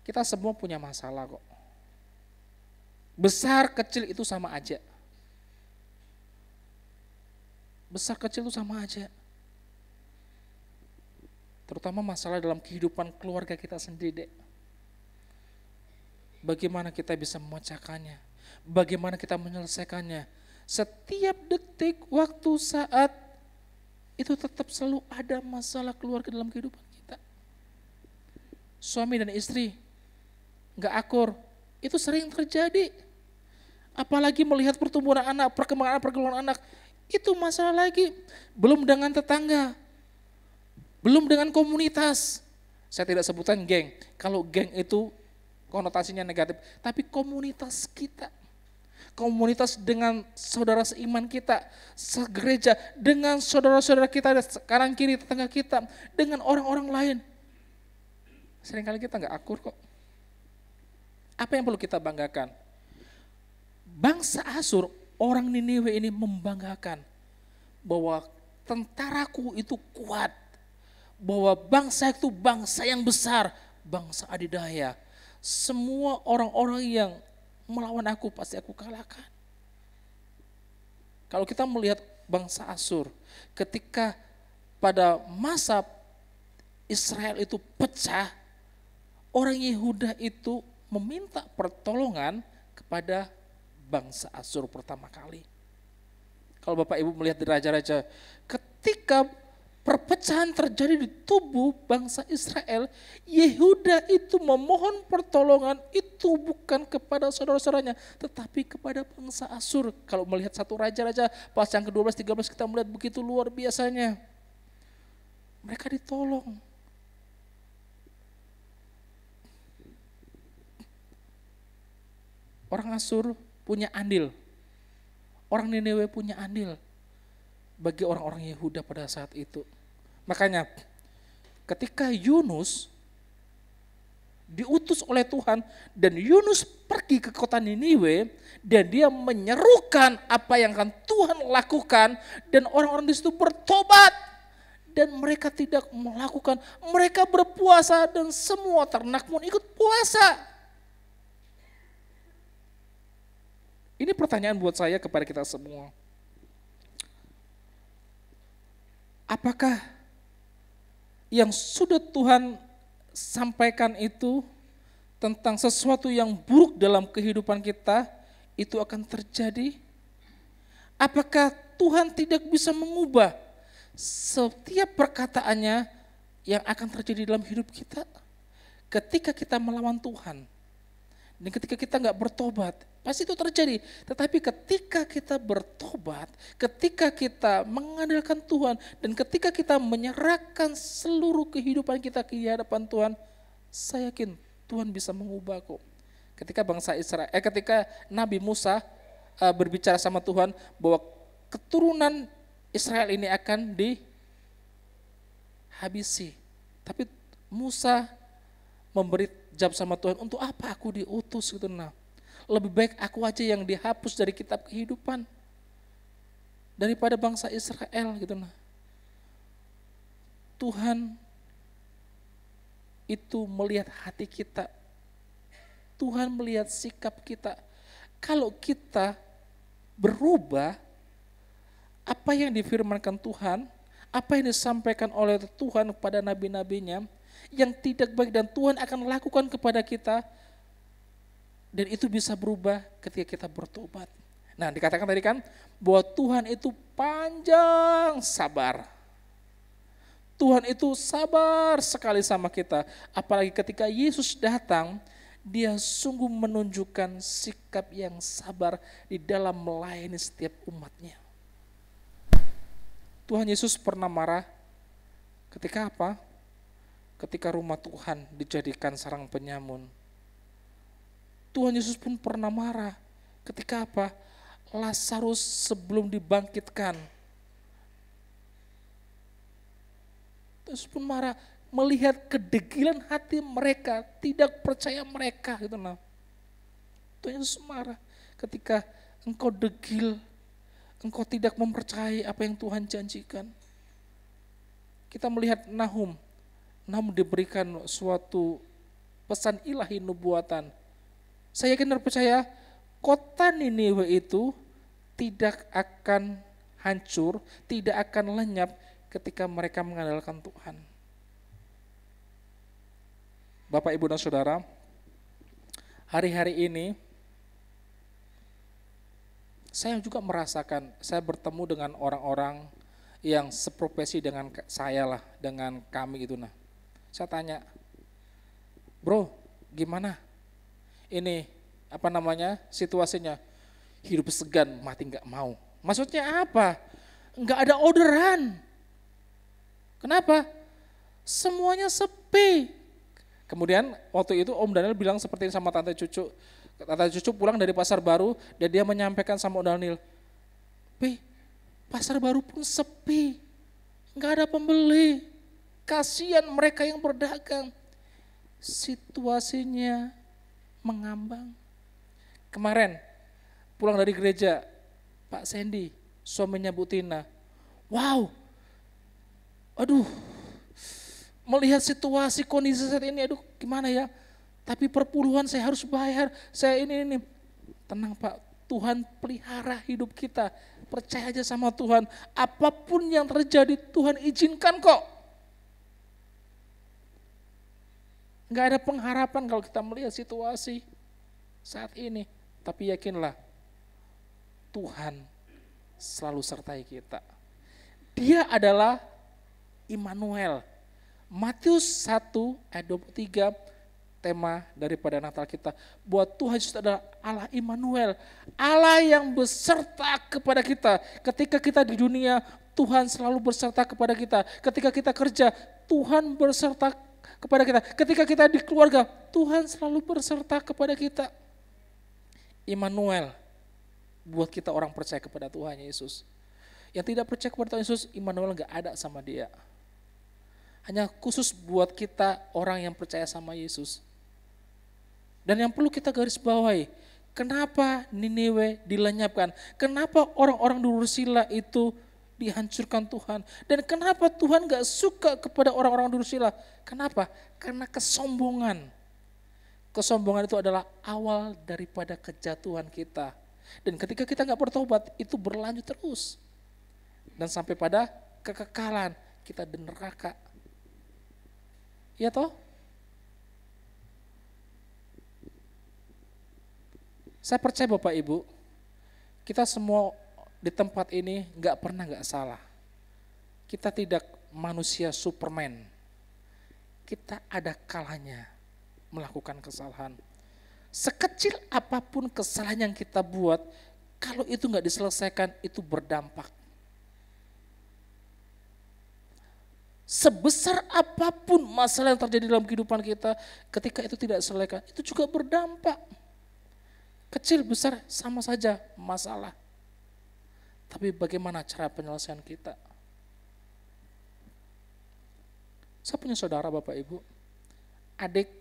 Kita semua punya masalah kok. Besar kecil itu sama aja. Besar kecil itu sama aja. Terutama masalah dalam kehidupan keluarga kita sendiri, Dek. Bagaimana kita bisa memecahkannya? Bagaimana kita menyelesaikannya? Setiap detik, waktu, saat, itu tetap selalu ada masalah keluarga dalam kehidupan kita. Suami dan istri gak akur, itu sering terjadi. Apalagi melihat pertumbuhan anak, perkembangan anak, itu masalah lagi. Belum dengan tetangga, belum dengan komunitas. Saya tidak sebutkan geng, kalau geng itu konotasinya negatif, tapi komunitas kita. Komunitas dengan saudara seiman kita, segereja, dengan saudara-saudara kita kanan kiri tetangga kita, dengan orang-orang lain. Seringkali kita nggak akur kok. Apa yang perlu kita banggakan? Bangsa Asyur, orang Niniwe ini membanggakan bahwa tentaraku itu kuat, bahwa bangsa itu bangsa yang besar, bangsa adidaya. Semua orang-orang yang melawan aku pasti aku kalahkan. Kalau kita melihat bangsa Asyur, ketika pada masa Israel itu pecah, orang Yehuda itu meminta pertolongan kepada bangsa Asyur pertama kali. Kalau Bapak Ibu melihat di raja-raja, ketika perpecahan terjadi di tubuh bangsa Israel, Yehuda itu memohon pertolongan itu bukan kepada saudara-saudaranya, tetapi kepada bangsa Asyur. Kalau melihat satu raja-raja, pas yang ke-12, 13 kita melihat begitu luar biasanya. Mereka ditolong. Orang Asyur punya andil. Orang Niniwe punya andil bagi orang-orang Yehuda pada saat itu. Makanya ketika Yunus diutus oleh Tuhan dan Yunus pergi ke kota Niniwe dan dia menyerukan apa yang akan Tuhan lakukan dan orang-orang di situ bertobat dan mereka tidak melakukan, mereka berpuasa dan semua ternak pun ikut puasa. Ini pertanyaan buat saya kepada kita semua. Apakah yang sudah Tuhan sampaikan itu tentang sesuatu yang buruk dalam kehidupan kita itu akan terjadi? Apakah Tuhan tidak bisa mengubah setiap perkataannya yang akan terjadi dalam hidup kita? Ketika kita melawan Tuhan dan ketika kita nggak bertobat, pasti itu terjadi. Tetapi ketika kita bertobat, ketika kita mengandalkan Tuhan, dan ketika kita menyerahkan seluruh kehidupan kita ke hadapan Tuhan, saya yakin Tuhan bisa mengubah kok. Ketika bangsa Israel, ketika Nabi Musa berbicara sama Tuhan bahwa keturunan Israel ini akan dihabisi. Tapi Musa memberi jawab sama Tuhan, untuk apa aku diutus gitu nah. Lebih baik aku aja yang dihapus dari kitab kehidupan daripada bangsa Israel gitu nah. Tuhan itu melihat hati kita. Tuhan melihat sikap kita. Kalau kita berubah, apa yang difirmankan Tuhan, apa yang disampaikan oleh Tuhan kepada nabi-nabinya, yang tidak baik dan Tuhan akan lakukan kepada kita, dan itu bisa berubah ketika kita bertobat. Nah, dikatakan tadi kan bahwa Tuhan itu panjang sabar. Tuhan itu sabar sekali sama kita. Apalagi ketika Yesus datang, dia sungguh menunjukkan sikap yang sabar di dalam melayani setiap umatnya. Tuhan Yesus pernah marah ketika apa? Ketika rumah Tuhan dijadikan sarang penyamun. Tuhan Yesus pun pernah marah ketika apa? Lazarus sebelum dibangkitkan. Yesus pun marah melihat kedegilan hati mereka, tidak percaya mereka gitu nah. Tuhan Yesus marah ketika engkau degil, engkau tidak mempercayai apa yang Tuhan janjikan. Kita melihat Nahum diberikan suatu pesan ilahi nubuatan. Saya yakin dan percaya kota Niniwe itu tidak akan hancur, tidak akan lenyap ketika mereka mengandalkan Tuhan. Bapak, Ibu, dan Saudara, hari-hari ini saya juga merasakan, saya bertemu dengan orang-orang yang seprofesi dengan saya lah, dengan kami gitu. Nah, saya tanya, bro, gimana? Ini situasinya? Hidup segan, mati nggak mau. Maksudnya apa? Nggak ada orderan. Kenapa? Semuanya sepi. Kemudian waktu itu Om Daniel bilang seperti ini sama Tante Cucu. Tante Cucu pulang dari Pasar Baru dan dia menyampaikan sama Om Daniel, Pasar Baru pun sepi, nggak ada pembeli. Kasihan mereka yang berdagang. Situasinya mengambang. Kemarin pulang dari gereja, Pak Sandy, suaminya Bu Tina, wow, aduh, melihat situasi kondisi saat ini, aduh gimana ya, tapi perpuluhan saya harus bayar, saya ini. Tenang Pak, Tuhan pelihara hidup kita, percaya aja sama Tuhan, apapun yang terjadi Tuhan izinkan kok. Gak ada pengharapan kalau kita melihat situasi saat ini, tapi yakinlah Tuhan selalu sertai kita. Dia adalah Immanuel. Matius 1 ayat 23, tema daripada Natal kita. Buat Tuhan Yesus adalah Allah Immanuel, Allah yang beserta kepada kita. Ketika kita di dunia, Tuhan selalu berserta kepada kita. Ketika kita kerja, Tuhan berserta kepada kita. Ketika kita di keluarga, Tuhan selalu berserta kepada kita. Immanuel, buat kita orang percaya kepada Tuhan Yesus. Yang tidak percaya kepada Tuhan Yesus, Immanuel gak ada sama dia. Hanya khusus buat kita orang yang percaya sama Yesus. Dan yang perlu kita garis bawahi, kenapa Niniwe dilenyapkan? Kenapa orang-orang Dursila itu dihancurkan Tuhan? Dan kenapa Tuhan gak suka kepada orang-orang Dursila? Kenapa? Karena kesombongan. Kesombongan itu adalah awal daripada kejatuhan kita. Dan ketika kita gak bertobat, itu berlanjut terus. Dan sampai pada kekekalan kita di neraka. Ya toh? Saya percaya Bapak Ibu, kita semua di tempat ini gak pernah gak salah. Kita tidak manusia Superman. Kita ada kalanya melakukan kesalahan. Sekecil apapun kesalahan yang kita buat, kalau itu gak diselesaikan, itu berdampak. Sebesar apapun masalah yang terjadi dalam kehidupan kita, ketika itu tidak diselesaikan, itu juga berdampak. Kecil, besar, sama saja masalah. Tapi bagaimana cara penyelesaian kita? Saya punya saudara Bapak Ibu, adik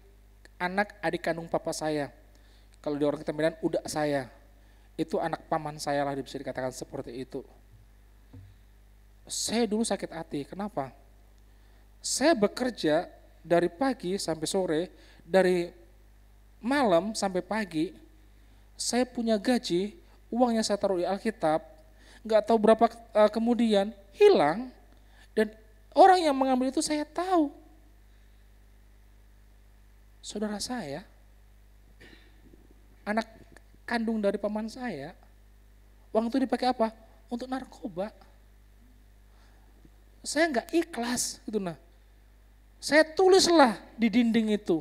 kandung papa saya. Kalau di orang kita bilang udah saya, itu anak paman saya lah, bisa dikatakan seperti itu. Saya dulu sakit hati, kenapa? Saya bekerja dari pagi sampai sore, dari malam sampai pagi, saya punya gaji, uangnya saya taruh di Alkitab, nggak tahu berapa kemudian hilang, dan orang yang mengambil itu saya tahu. Saudara saya, anak kandung dari paman saya, uang itu dipakai apa? Untuk narkoba. Saya nggak ikhlas gitu nah. Saya tulislah di dinding itu.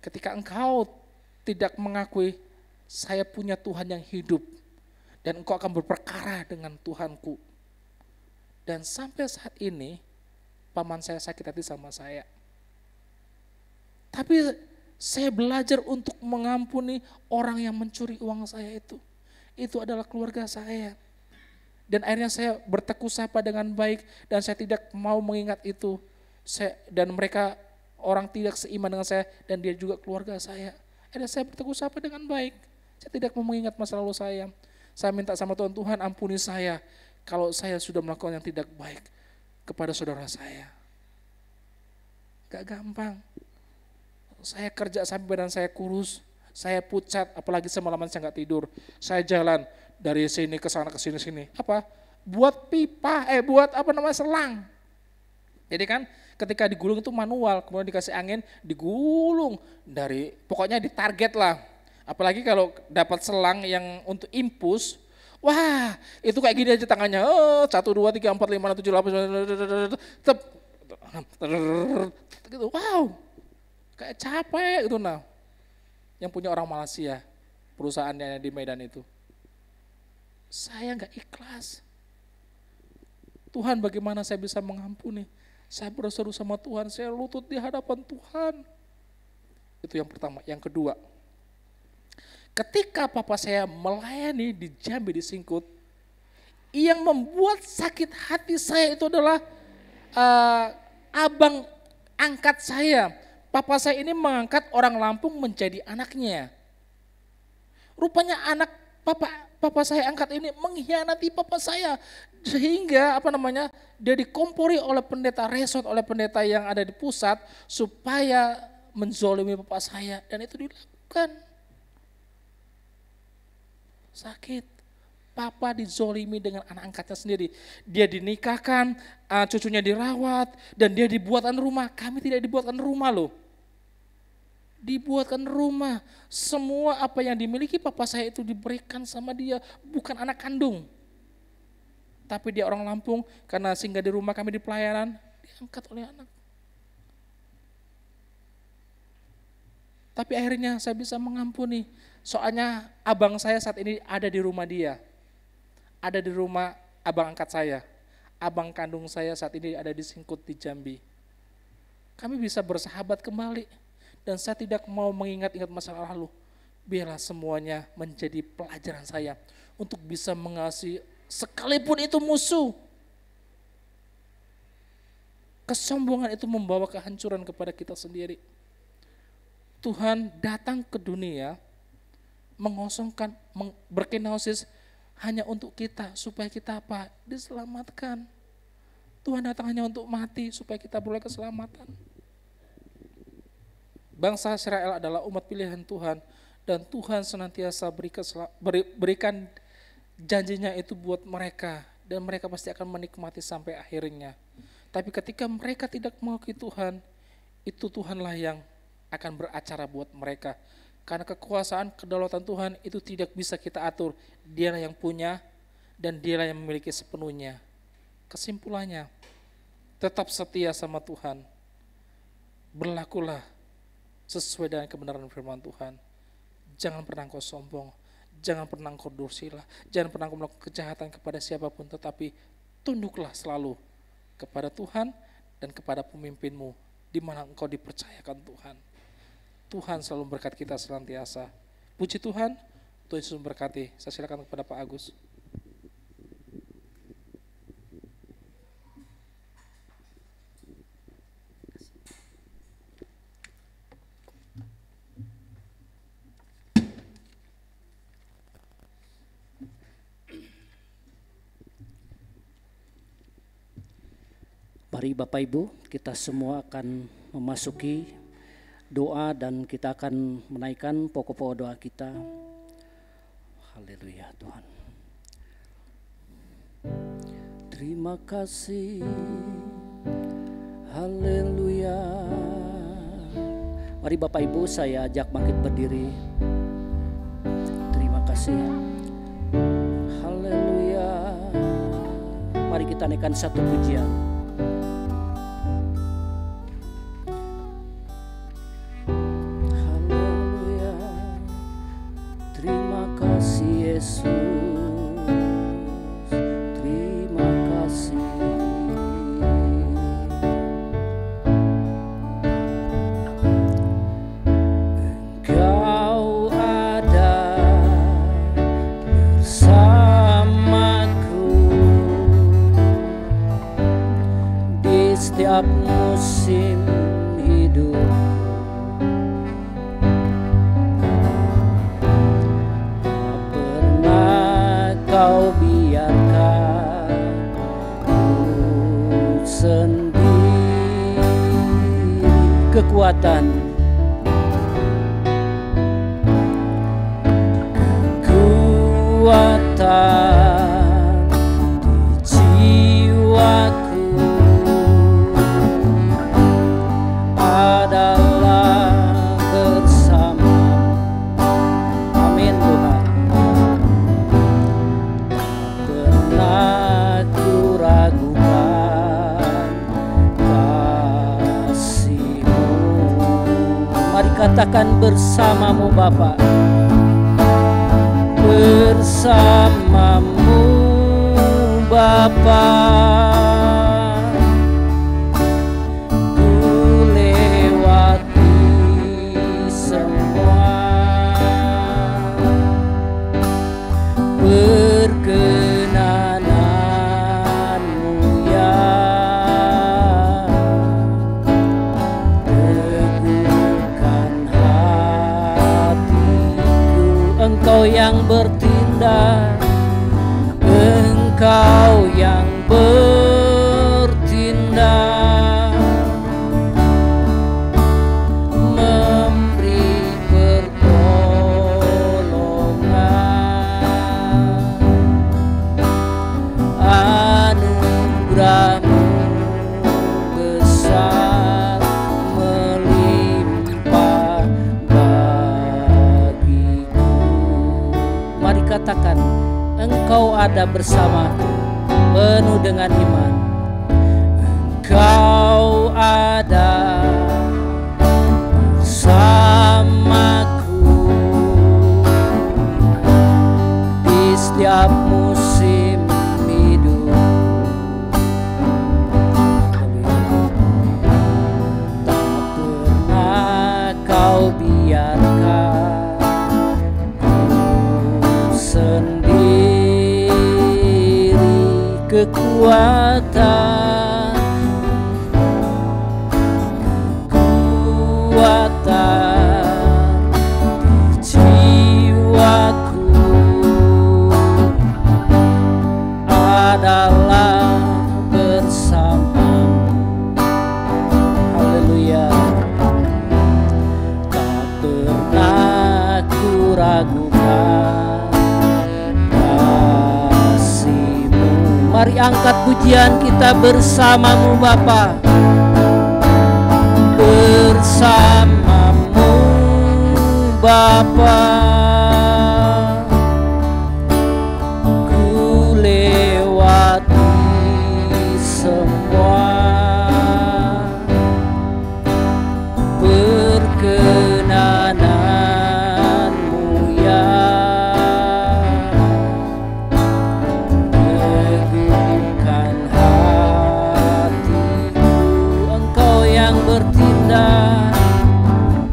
Ketika engkau tidak mengakui saya punya Tuhan yang hidup dan engkau akan berperkara dengan Tuhanku. Dan sampai saat ini paman saya sakit hati sama saya. Tapi saya belajar untuk mengampuni orang yang mencuri uang saya itu. Itu adalah keluarga saya. Dan akhirnya saya berteku sapa dengan baik dan saya tidak mau mengingat itu. Dan mereka orang tidak seiman dengan saya dan dia juga keluarga saya. Akhirnya saya berteku sapa dengan baik. Saya tidak mau mengingat masa lalu saya. Saya minta sama Tuhan, Tuhan ampuni saya kalau saya sudah melakukan yang tidak baik kepada saudara saya. Gak gampang. Saya kerja sampai badan saya kurus, saya pucat, apalagi semalaman saya nggak tidur. Saya jalan dari sini ke sana ke sini. Apa? Buat pipa, buat selang. Jadi kan ketika digulung itu manual, kemudian dikasih angin, digulung pokoknya ditarget lah. Apalagi kalau dapat selang yang untuk impus, wah itu kayak gini aja tangannya, 1, 2, 3, 4, 5, 6, 7, 8, gitu, wow, kayak capek gitu nah. Yang punya orang Malaysia, perusahaannya di Medan itu. Saya nggak ikhlas. Tuhan, bagaimana saya bisa mengampuni? Saya berseru sama Tuhan, saya lutut di hadapan Tuhan. Itu yang pertama. Yang kedua, ketika papa saya melayani di Jambi di Singkut, yang membuat sakit hati saya itu adalah abang angkat saya. Papa saya ini mengangkat orang Lampung menjadi anaknya. Rupanya anak papa saya angkat ini mengkhianati papa saya. Sehingga dia dikompori oleh pendeta resort, oleh pendeta yang ada di pusat supaya menzolimi papa saya, dan itu dilakukan. Sakit. Papa dizolimi dengan anak angkatnya sendiri. Dia dinikahkan, cucunya dirawat, dan dia dibuatkan rumah. Kami tidak dibuatkan rumah loh. Dibuatkan rumah. Semua apa yang dimiliki papa saya itu diberikan sama dia, bukan anak kandung. Tapi dia orang Lampung, karena singgah di rumah kami di pelayanan, diangkat oleh anak. Tapi akhirnya saya bisa mengampuni. Soalnya abang saya saat ini ada di rumah dia. Ada di rumah abang angkat saya. Abang kandung saya saat ini ada di Singkut di Jambi. Kami bisa bersahabat kembali. Dan saya tidak mau mengingat-ingat masa lalu. Biarlah semuanya menjadi pelajaran saya. Untuk bisa mengasihi sekalipun itu musuh. Kesombongan itu membawa kehancuran kepada kita sendiri. Tuhan datang ke dunia mengosongkan, berkenosis hanya untuk kita, supaya kita apa? Diselamatkan. Tuhan datang hanya untuk mati supaya kita boleh keselamatan. Bangsa Israel adalah umat pilihan Tuhan, dan Tuhan senantiasa berikan janjinya itu buat mereka, dan mereka pasti akan menikmati sampai akhirnya. Tapi ketika mereka tidak mengakui Tuhan, itu Tuhanlah yang akan beracara buat mereka. Karena kekuasaan, kedaulatan Tuhan itu tidak bisa kita atur. Dialah yang punya dan dialah yang memiliki sepenuhnya. Kesimpulannya, tetap setia sama Tuhan. Berlakulah sesuai dengan kebenaran firman Tuhan. Jangan pernah kau sombong, jangan pernah kau dursila, jangan pernah kau melakukan kejahatan kepada siapapun, tetapi tunduklah selalu kepada Tuhan dan kepada pemimpinmu di mana engkau dipercayakan Tuhan. Tuhan selalu memberkati kita senantiasa. Puji Tuhan, Tuhan Yesus memberkati. Saya silakan kepada Pak Agus. Mari Bapak Ibu, kita semua akan memasuki doa dan kita akan menaikkan pokok-pokok doa kita. Haleluya Tuhan. Terima kasih. Haleluya. Mari Bapak Ibu, saya ajak bangkit berdiri. Terima kasih. Haleluya. Mari kita naikkan satu pujian. Yesus, terima kasih. Engkau ada bersamaku di setiap musim hidup. Kau biarkan ku sendiri. Kekuatan katakan bersamamu Bapa, bersamamu Bapa. Ku lewati semua perkenananmu ya. Teguhkan hatiku, Engkau yang bertindak, Engkau yang bertindak, memberi pertolongan. Anugerah-Mu besar melimpah bagiku. Mari katakan, Engkau ada bersamaku, penuh dengan iman. Engkau ada bersamaku di setiap musim hidup. Tak pernah Kau biarkan ku sendiri, kekuatan di jiwaku adalah bersamamu. Haleluya. Tak pernah ku ragukan kasih-Mu. Mari angkat pujian kita bersamamu Bapa, bersamamu Bapa. Ku lewati semua perkenananmu ya. Teguhkan hatiku, Engkau yang bertindak,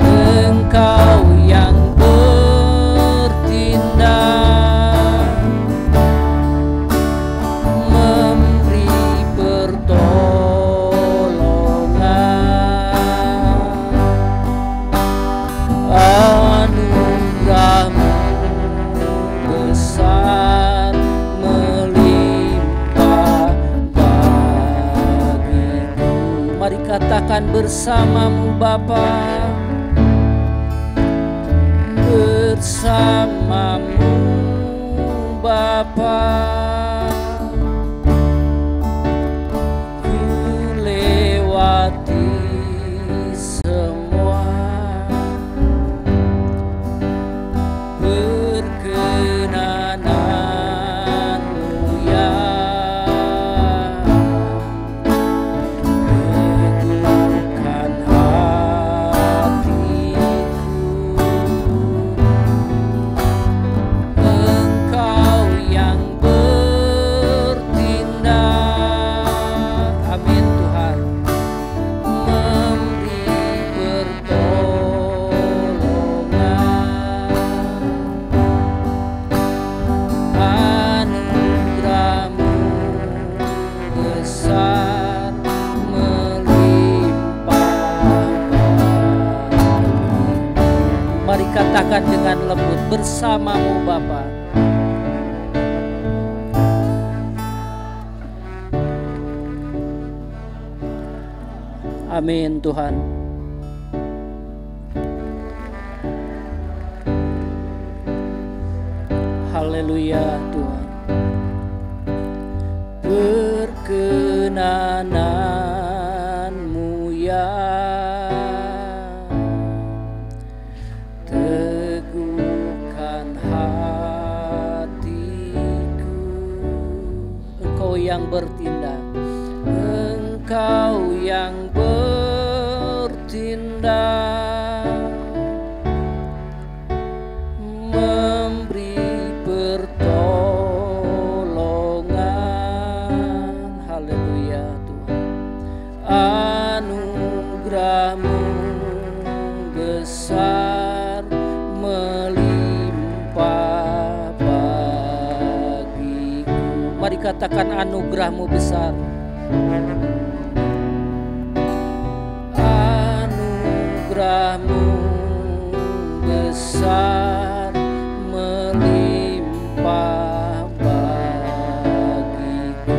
Engkau yang bertindak, memberi pertolongan. Anugerah-Mu besar melimpah bagiku. Mari katakan bersamamu Bapa, bersamamu Bapa. Ku lewati semua perkenananmu ya. Teguhkan hatiku, Engkau yang bertindak. Amin Tuhan. Memberi pertolongan. Anugerah-Mu besar melimpah bagiku. Mari katakan dengan lembut, bersamamu Bapa. Amin Tuhan. Haleluya Tuhan. Perkenanan-Mu ya, teguhkan hatiku. Engkau yang bertindak, Engkau yang bertindak, Mari katakan anugerah-Mu besar. Anugerah-Mu besar melimpah bagiku.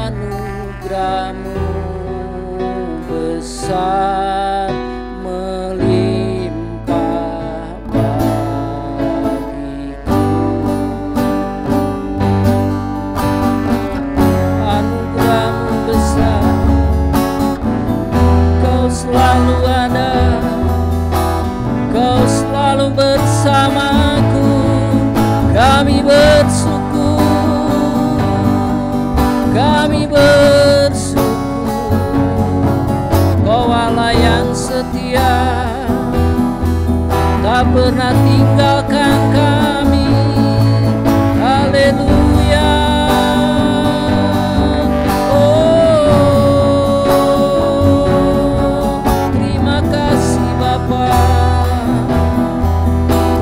Anugerah-Mu besar melimpah bagiku. Anugerah-Mu besar, Kau selalu ada, Kau selalu bersamaku. Kami bersyukur, kami bersyukur. Kau Allah yang setia, tak pernah tinggalkan kami. Haleluya. Oh, terima kasih Bapa,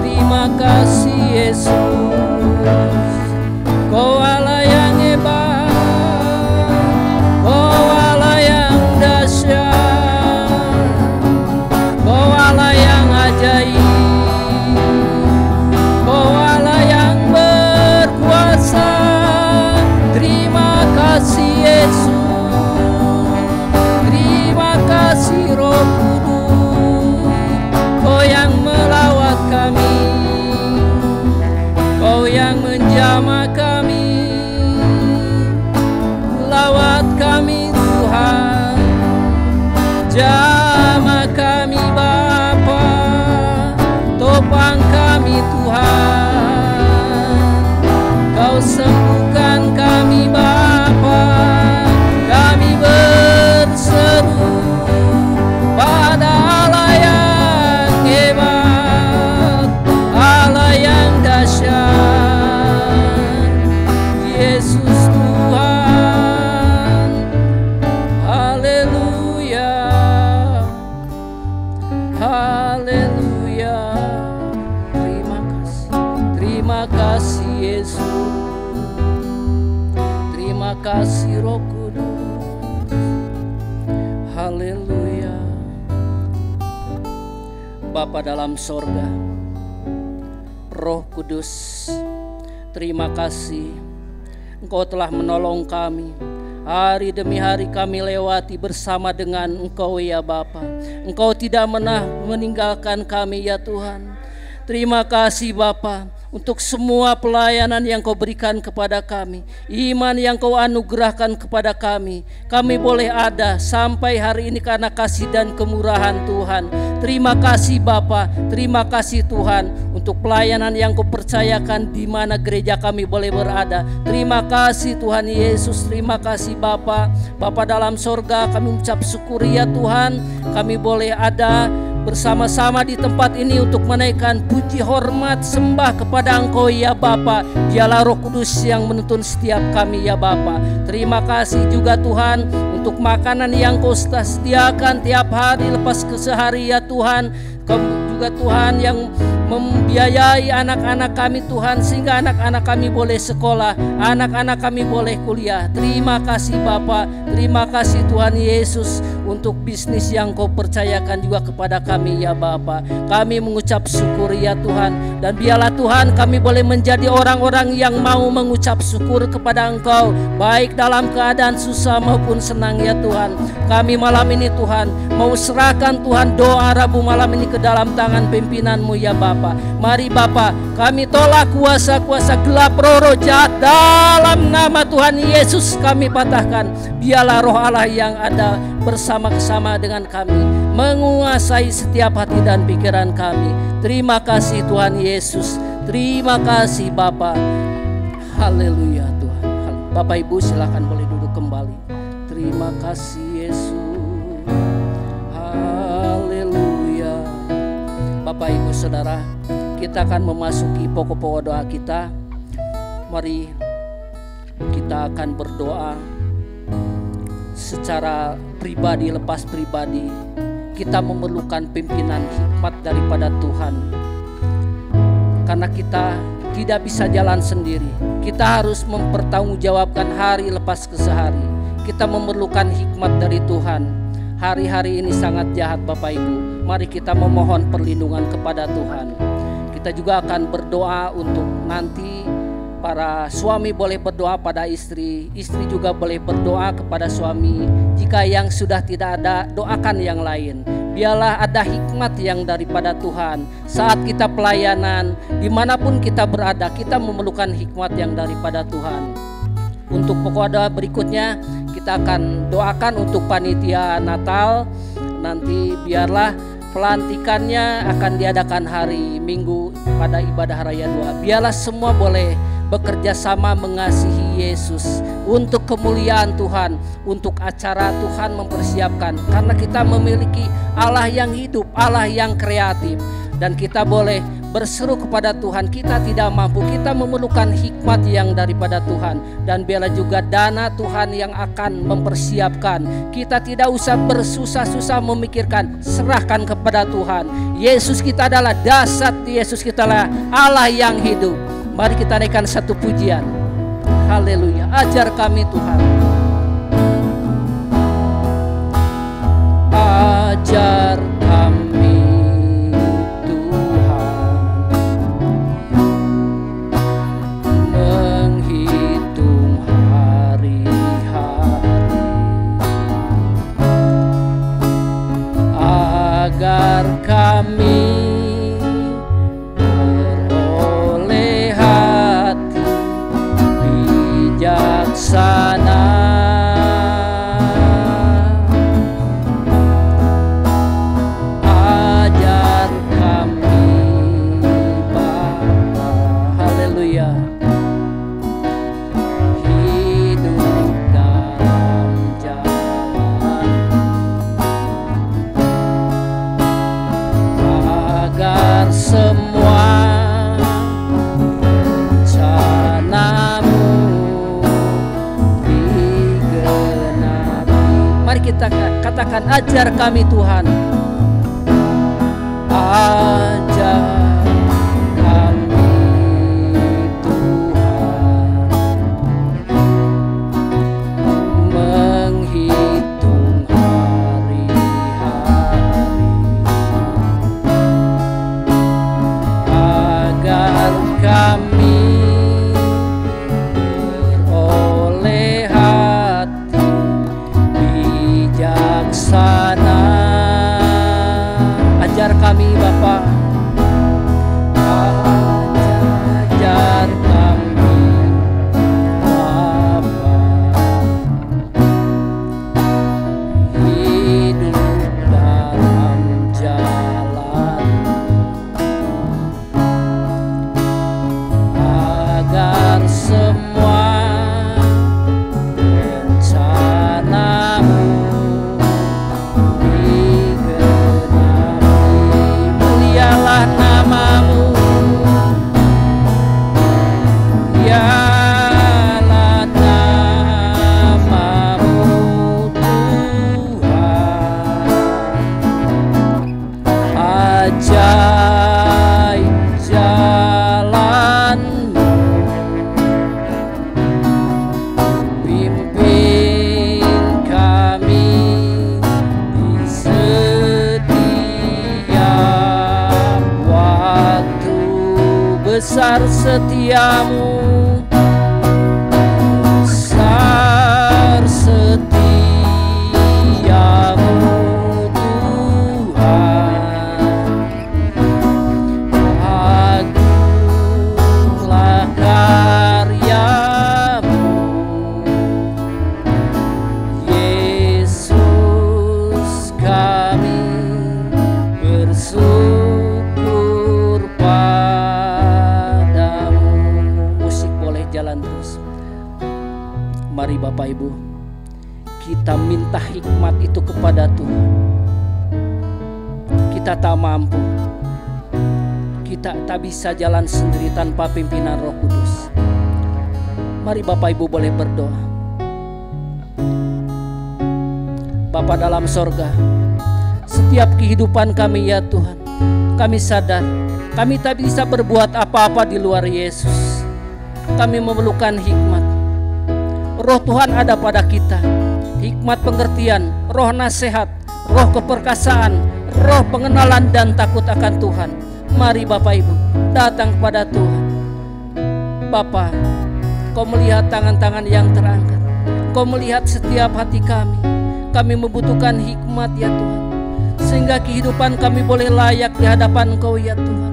terima kasih Yesus. Kau Allah yang hebat, Kau Allah yang dahsyat, Kau Allah yang ajaib, Kau Allah yang berkuasa. Terima kasih Yesus, terima kasih Roh Kudus. Kau yang melawat kami, Kau yang menjamah kami. Lawat kami Tuhan, jamah kami Bapa, topang kami Tuhan. Kau sembuhkan kami Bapa, kami berseru pada Allah yang hebat, Allah yang dahsyat, Yesus Tuhan. Haleluya, haleluya. Terima kasih Yesus, terima kasih Roh Kudus. Haleluya. Bapa dalam sorga, Roh Kudus, terima kasih Engkau telah menolong kami. Hari demi hari kami lewati bersama dengan Engkau ya Bapa. Engkau tidak pernah meninggalkan kami ya Tuhan. Terima kasih Bapa untuk semua pelayanan yang Kau berikan kepada kami, iman yang Kau anugerahkan kepada kami. Kami boleh ada sampai hari ini karena kasih dan kemurahan Tuhan. Terima kasih Bapa, terima kasih Tuhan untuk pelayanan yang Kau percayakan di mana gereja kami boleh berada. Terima kasih Tuhan Yesus, terima kasih Bapa. Bapa dalam sorga, kami ucap syukur ya Tuhan, kami boleh ada bersama-sama di tempat ini untuk menaikkan puji hormat sembah kepada Engkau ya Bapa. Dialah Roh Kudus yang menuntun setiap kami ya Bapa. Terima kasih juga Tuhan untuk makanan yang Kau sediakan tiap hari lepas ke sehari ya Tuhan. Kau juga Tuhan yang membiayai anak-anak kami Tuhan, sehingga anak-anak kami boleh sekolah, anak-anak kami boleh kuliah. Terima kasih Bapa, terima kasih Tuhan Yesus untuk bisnis yang Kau percayakan juga kepada kami ya Bapa. Kami mengucap syukur ya Tuhan, dan biarlah Tuhan kami boleh menjadi orang-orang yang mau mengucap syukur kepada Engkau, baik dalam keadaan susah maupun senang ya Tuhan. Kami malam ini Tuhan mau serahkan Tuhan doa Rabu malam ini ke dalam tangan pimpinan-Mu ya Bapa. Mari Bapa, kami tolak kuasa-kuasa gelap, roh-roh jahat dalam nama Tuhan Yesus kami patahkan. Biarlah roh Allah yang ada bersama-sama dengan kami, menguasai setiap hati dan pikiran kami. Terima kasih Tuhan Yesus, terima kasih Bapa. Haleluya Tuhan. Bapak Ibu silakan boleh duduk kembali. Terima kasih Yesus. Haleluya. Bapak Ibu Saudara, kita akan memasuki pokok-pokok doa kita. Mari kita akan berdoa secara pribadi, lepas pribadi. kita memerlukan pimpinan hikmat daripada Tuhan. Karena kita tidak bisa jalan sendiri. Kita harus mempertanggungjawabkan hari lepas ke sehari. Kita memerlukan hikmat dari Tuhan. Hari-hari ini sangat jahat Bapak Ibu. Mari kita memohon perlindungan kepada Tuhan. Kita juga akan berdoa untuk nanti para suami boleh berdoa pada istri, istri juga boleh berdoa kepada suami. Jika yang sudah tidak ada, doakan yang lain. Biarlah ada hikmat yang daripada Tuhan. Saat kita pelayanan, dimanapun kita berada, kita memerlukan hikmat yang daripada Tuhan. Untuk pokok doa berikutnya, kita akan doakan untuk panitia Natal. Nanti biarlah pelantikannya akan diadakan hari Minggu pada ibadah Raya 2. Biarlah semua boleh bekerja sama mengasihi Yesus untuk kemuliaan Tuhan, untuk acara Tuhan mempersiapkan. Karena kita memiliki Allah yang hidup, Allah yang kreatif, dan kita boleh berseru kepada Tuhan. Kita tidak mampu, kita memerlukan hikmat yang daripada Tuhan. Dan biarlah juga dana Tuhan yang akan mempersiapkan. Kita tidak usah bersusah-susah memikirkan, serahkan kepada Tuhan. Yesus kita adalah dasar, Yesus kita adalah Allah yang hidup. Mari kita naikkan satu pujian. Haleluya. Ajar kami Tuhan. Ajar kami Tuhan menghitung hari-hari agar kami sana. Ajar kami Bapa, haleluya, hidup dalam jalan agar semua kita katakan, ajar kami Tuhan. Ajar kami Tuhan menghitung hari-hari agar kami beroleh hati bijaksana. Ajar kami Bapa, ajar kami Bapa, hidup dalam jalan agar semua rencanamu namamu, biarlah namamu Tuhan, ajaib jalanmu, pimpin kami di setiap waktu, besar setiamu, besar setiamu Tuhan, agunglah karyamu Yesus, kami bersyukur padamu. Musik boleh jalan terus. Mari Bapak Ibu, kita minta hikmat itu kepada Tuhan. Kita tak mampu, kita tak bisa jalan sendiri tanpa pimpinan Roh Kudus. Mari Bapak Ibu boleh berdoa. Bapa dalam sorga, setiap kehidupan kami ya Tuhan. Kami sadar kami tak bisa berbuat apa-apa di luar Yesus. Kami memerlukan hikmat. Roh Tuhan ada pada kita, hikmat pengertian, roh nasihat, roh keperkasaan, roh pengenalan dan takut akan Tuhan. Mari Bapak Ibu datang kepada Tuhan. Bapa, Kau melihat tangan-tangan yang terangkat, Kau melihat setiap hati kami. Kami membutuhkan hikmat ya Tuhan, sehingga kehidupan kami boleh layak di hadapan Kau ya Tuhan.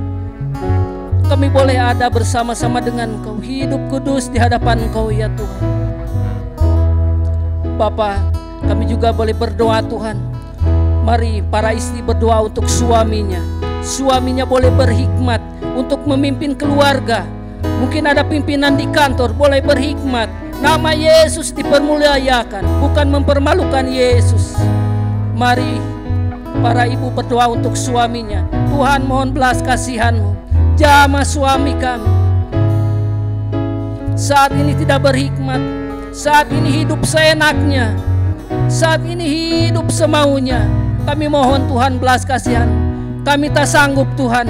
Kami boleh ada bersama-sama dengan Kau, hidup kudus di hadapan Kau ya Tuhan. Bapa, kami juga boleh berdoa Tuhan. Mari para istri berdoa untuk suaminya. Suaminya boleh berhikmat untuk memimpin keluarga. Mungkin ada pimpinan di kantor, boleh berhikmat. Nama Yesus dipermuliakan, bukan mempermalukan Yesus. Mari para ibu berdoa untuk suaminya. Tuhan, mohon belas kasihan-Mu. Jamah suami kami saat ini tidak berhikmat, saat ini hidup seenaknya, saat ini hidup semaunya. Kami mohon Tuhan belas kasihan. Kami tak sanggup Tuhan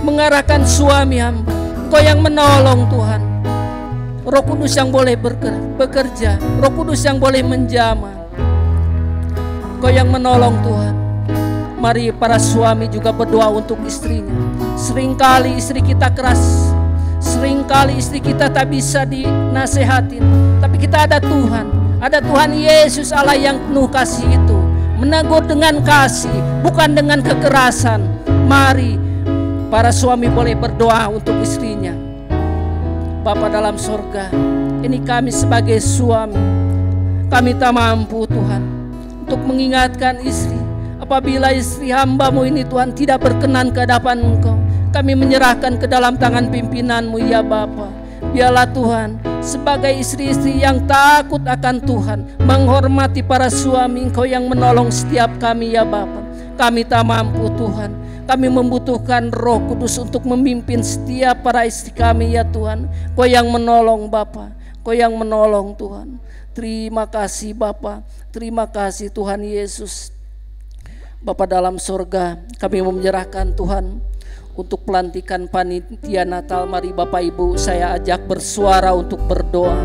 mengarahkan suami hamba. Kau yang menolong Tuhan. Roh Kudus yang boleh bekerja, Roh Kudus yang boleh menjamah. Kau yang menolong Tuhan. Mari para suami juga berdoa untuk istrinya. Seringkali istri kita keras, seringkali istri kita tak bisa dinasehatin, tapi kita ada Tuhan. Ada Tuhan Yesus Allah yang penuh kasih itu, menegur dengan kasih, bukan dengan kekerasan. Mari para suami boleh berdoa untuk istrinya. Bapa dalam sorga, ini kami sebagai suami, kami tak mampu Tuhan untuk mengingatkan istri. Apabila istri hamba-Mu ini Tuhan tidak berkenan ke hadapan Engkau, kami menyerahkan ke dalam tangan pimpinan-Mu ya Bapa. Biarlah Tuhan sebagai istri-istri yang takut akan Tuhan, menghormati para suami Engkau yang menolong setiap kami ya Bapa. Kami tak mampu Tuhan. Kami membutuhkan Roh Kudus untuk memimpin setiap para istri kami ya Tuhan. Kau yang menolong Bapa, Kau yang menolong Tuhan. Terima kasih Bapa, terima kasih Tuhan Yesus. Bapa dalam sorga, kami menyerahkan Tuhan untuk pelantikan panitia Natal. Mari Bapak Ibu saya ajak bersuara untuk berdoa.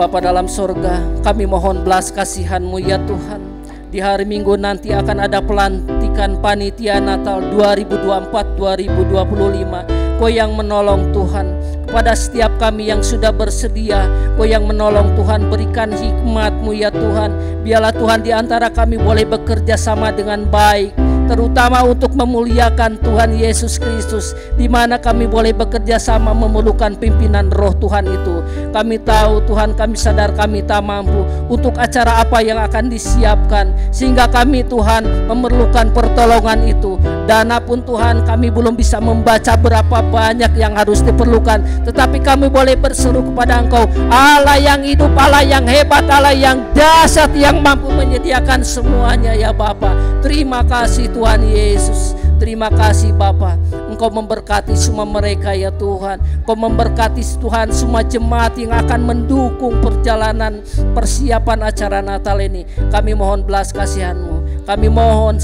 Bapa dalam sorga, kami mohon belas kasihan-Mu ya Tuhan. Di hari Minggu nanti akan ada pelantikan panitia Natal 2024-2025. Kau yang menolong Tuhan kepada setiap kami yang sudah bersedia. Kau yang menolong Tuhan, berikan hikmat-Mu ya Tuhan. Biarlah Tuhan di antara kami boleh bekerja sama dengan baik, terutama untuk memuliakan Tuhan Yesus Kristus, di mana kami boleh bekerja sama memerlukan pimpinan Roh Tuhan itu. Kami tahu Tuhan, kami sadar kami tak mampu untuk acara apa yang akan disiapkan, sehingga kami Tuhan memerlukan pertolongan itu. Dana pun Tuhan kami belum bisa membaca berapa banyak yang harus diperlukan, tetapi kami boleh berseru kepada Engkau, Allah yang hidup, Allah yang hebat, Allah yang dahsyat, yang mampu menyediakan semuanya ya Bapa. Terima kasih Tuhan Yesus. Terima kasih Bapa. Engkau memberkati semua mereka ya Tuhan. Engkau memberkati Tuhan semua jemaat yang akan mendukung perjalanan persiapan acara Natal ini. Kami mohon belas kasihan-Mu. Kami mohon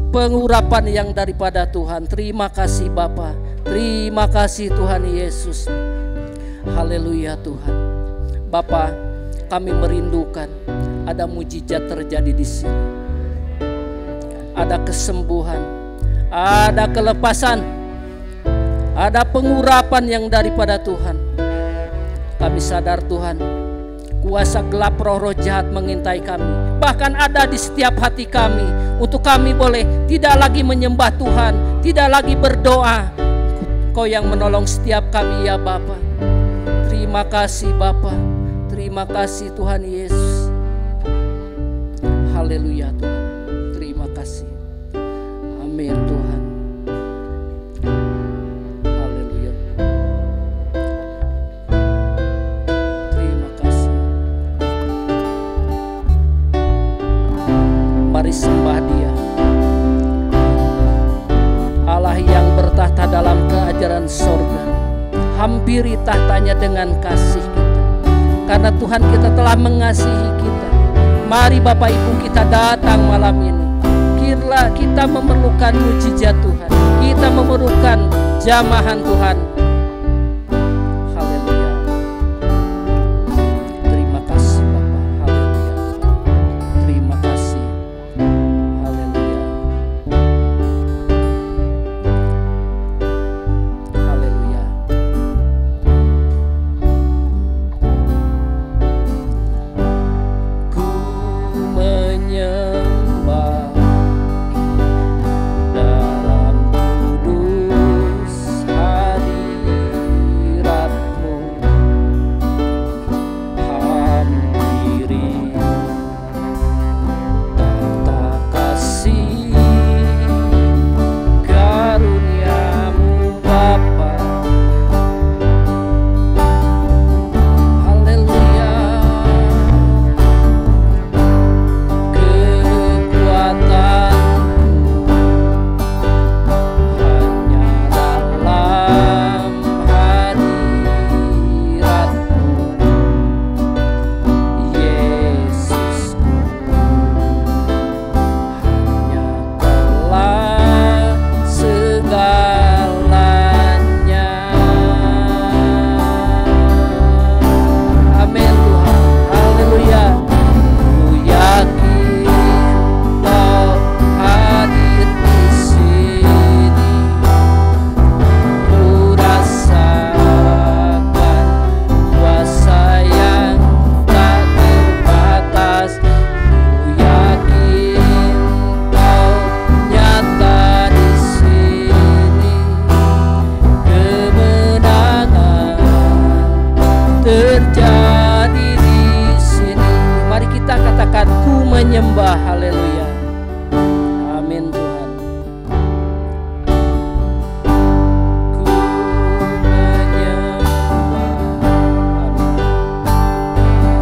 pengurapan yang daripada Tuhan. Terima kasih Bapa. Terima kasih Tuhan Yesus. Haleluya Tuhan. Bapa, kami merindukan ada mujizat terjadi di sini. Ada kesembuhan, ada kelepasan, ada pengurapan yang daripada Tuhan. Kami sadar Tuhan, kuasa gelap roh-roh jahat mengintai kami, bahkan ada di setiap hati kami, untuk kami boleh tidak lagi menyembah Tuhan, tidak lagi berdoa. Kau yang menolong setiap kami ya Bapa. Terima kasih Bapa. Terima kasih Tuhan Yesus. Haleluya Tuhan. Terima kasih. Amin Tuhan. Haleluya. Terima kasih. Mari sembah Dia. Allah yang bertahta dalam kerajaan sorga. Hampiri tahtanya dengan kasih kita. Karena Tuhan kita telah mengasihi kita, Mari Bapak Ibu kita datang malam ini. Kiranya kita memerlukan mujizat Tuhan. Kita memerlukan jamahan Tuhan. Haleluya. Terima kasih Bapak. Haleluya. Terima kasih. Haleluya. Haleluya. Ku menyembah dalam kudus hadirat-Mu, hampiri tata kasih karunia-Mu Bapa. Haleluya. Terjadi di sini. Mari kita katakan, ku menyembah. Haleluya. Amin Tuhan. Ku menyembah.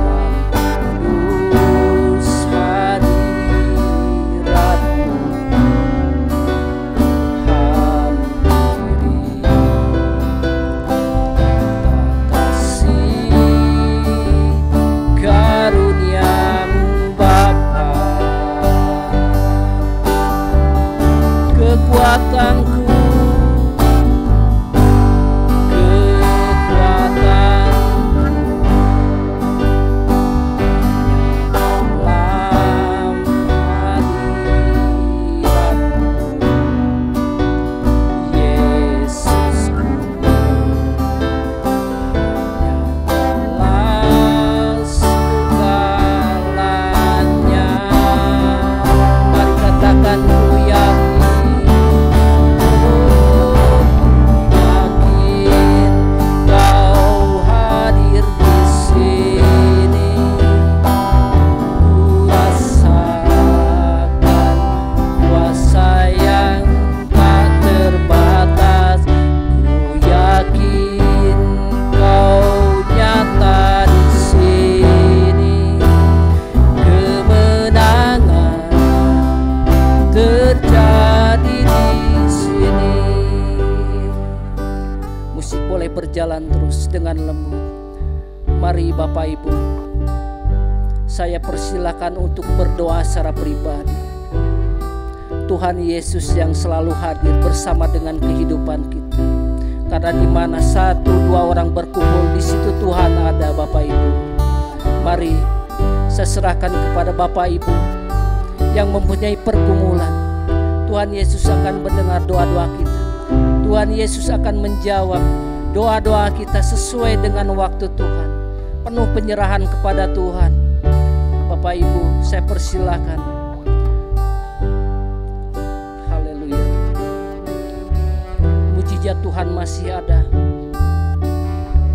Dalam kudus hadirat-Mu, hampiri kasih karunia-Mu Bapa. Kekuatanku, dalam hadirat-Mu, Yesusku, hanyalah segalanya. Mari katakan, ku yakin, yakin Kau hadir di sini. Ku rasakan kuasa yang tak terbatas. Ku yakin Kau nyata di sini. Kemenangan terjadi di sini. Musik boleh berjalan terus dengan lembut. Mari Bapak Ibu, saya persilakan untuk berdoa secara pribadi. Tuhan Yesus yang selalu hadir bersama dengan kehidupan kita. Karena di mana satu dua orang berkumpul, di situ Tuhan ada Bapak Ibu. Mari saya serahkan kepada Bapak Ibu yang mempunyai pergumulan. Tuhan Yesus akan mendengar doa-doa kita. Tuhan Yesus akan menjawab doa-doa kita sesuai dengan waktu Tuhan. Penuh penyerahan kepada Tuhan. Bapak Ibu, saya persilakan. Haleluya. Mujizat Tuhan masih ada.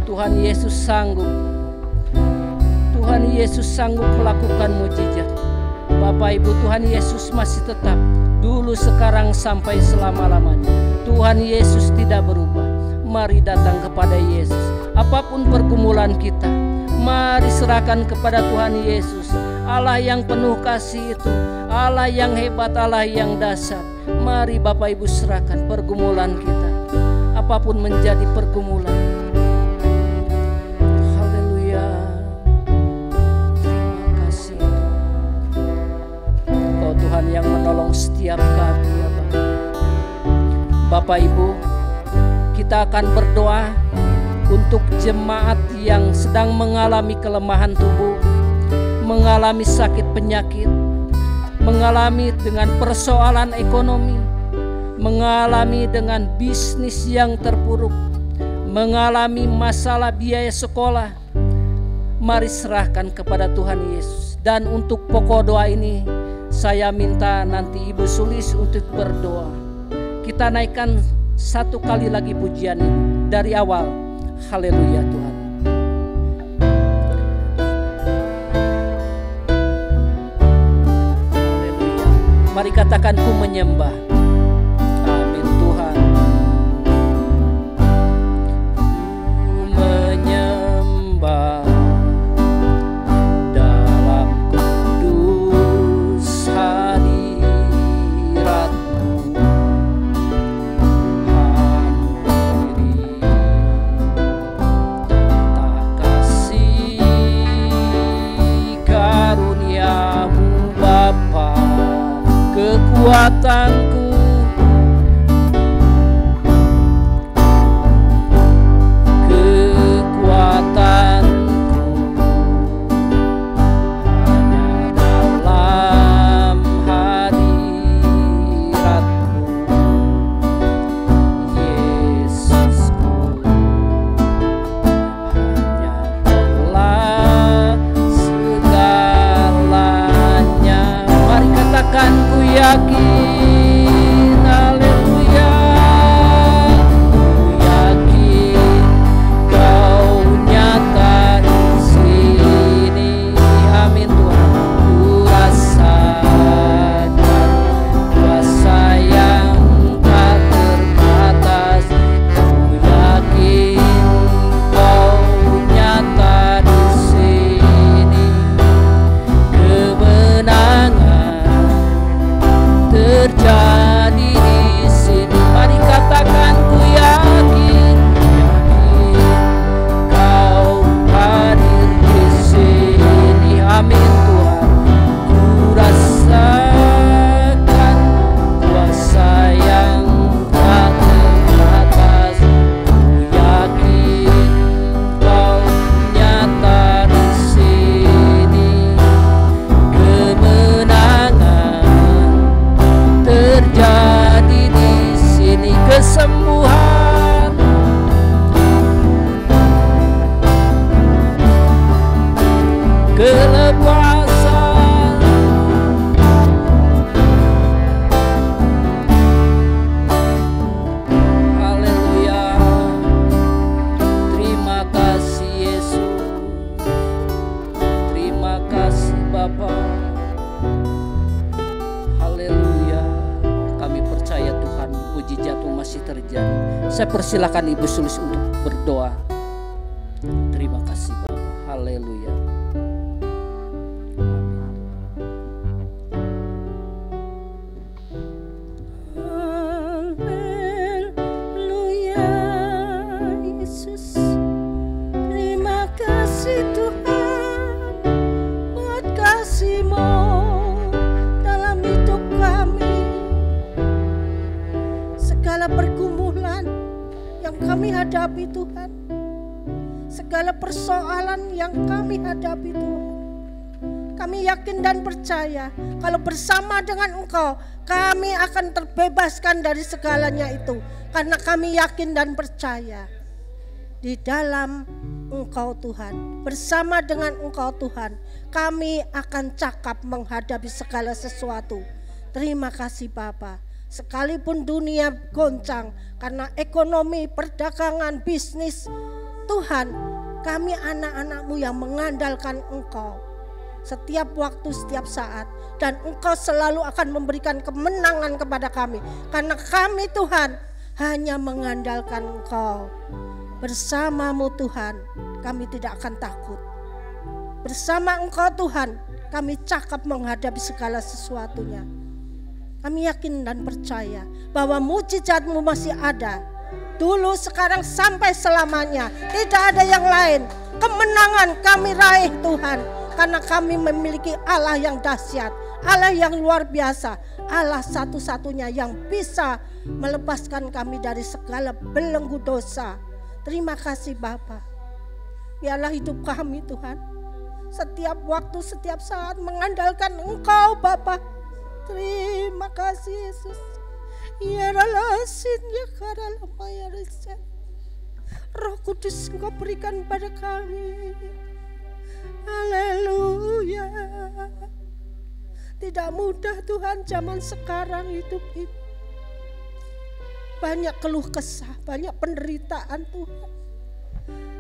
Tuhan Yesus sanggup. Tuhan Yesus sanggup melakukan mujizat. Bapak Ibu, Tuhan Yesus masih tetap dulu, sekarang, sampai selama-lamanya. Tuhan Yesus tidak berubah. Mari datang kepada Yesus. Apapun pergumulan kita, mari serahkan kepada Tuhan Yesus. Allah yang penuh kasih itu, Allah yang hebat, Allah yang dahsyat. Mari Bapak Ibu serahkan pergumulan kita, apapun menjadi pergumulan. Haleluya. Terima kasih Tuhan. Bapak Ibu, kita akan berdoa untuk jemaat yang sedang mengalami kelemahan tubuh, mengalami sakit penyakit, mengalami dengan persoalan ekonomi, mengalami dengan bisnis yang terpuruk, mengalami masalah biaya sekolah. Mari serahkan kepada Tuhan Yesus. Dan untuk pokok doa ini saya minta nanti Ibu Sulis untuk berdoa. Kita naikkan satu kali lagi pujian ini dari awal. Haleluya Tuhan. Haleluya. Mari katakan ku menyembah. Amin Tuhan. Ku menyembah dalam kudus hadirat-Mu. Hampiri tak kasih karunia-Mu Bapa, kekuatanku, hanya dalam hadirat-Mu, Yesusku. Hanya Kaulah segalanya. Mari katakan ku yakin, haleluya. Ku yakin Kau nyata di sini. Amin Tuhan. Ku rasakan kuasa yang tak terbatas. Ku yakin Kau nyata di sini. Kemenangan terjadi di sini. Mari katakan ku yakin, Kau hadir di sini. Amin Tuhan. Ku rasakan kuasa yang tak terbatas. Ku yakin Kau nyata di sini. Kemenangan terjadi di sini. Kesembuhan, kelepasan, haleluya. Terima kasih Yesus, terima kasih Bapa. Haleluya. Kami percaya Tuhan, mujizat-Mu masih terjadi. Saya persilakan Ibu Sulis untuk berdoa. Terima kasih Bapa. Haleluya. Haleluya Yesus. Terima kasih Tuhan buat kasih-Mu dalam hidup kami. Segala pergumulan yang kami hadapi Tuhan, segala persoalan yang kami hadapi Tuhan, kami yakin dan percaya kalau bersama dengan Engkau kami akan terbebaskan dari segalanya itu. Karena kami yakin dan percaya di dalam Engkau Tuhan, bersama dengan Engkau Tuhan, kami akan cakap menghadapi segala sesuatu. Terima kasih Bapa. Sekalipun dunia goncang karena ekonomi, perdagangan, bisnis, Tuhan, kami anak-anak-Mu yang mengandalkan Engkau setiap waktu, setiap saat. Dan Engkau selalu akan memberikan kemenangan kepada kami. Karena kami Tuhan hanya mengandalkan Engkau. Bersama-Mu Tuhan, kami tidak akan takut. Bersama Engkau Tuhan, kami cakap menghadapi segala sesuatunya. Kami yakin dan percaya bahwa mujizat-Mu masih ada. Dulu, sekarang, sampai selamanya. Tidak ada yang lain. Kemenangan kami raih Tuhan. Karena kami memiliki Allah yang dahsyat. Allah yang luar biasa, Allah satu-satunya yang bisa melepaskan kami dari segala belenggu dosa. Terima kasih Bapa. Biarlah hidup kami Tuhan, setiap waktu, setiap saat mengandalkan Engkau Bapa. Terima kasih Yesus. Ya ralasin ya karalama ya resa. Roh Kudus Engkau berikan pada kami. Haleluya. Tidak mudah Tuhan zaman sekarang hidup ini. Banyak keluh kesah, banyak penderitaan Tuhan.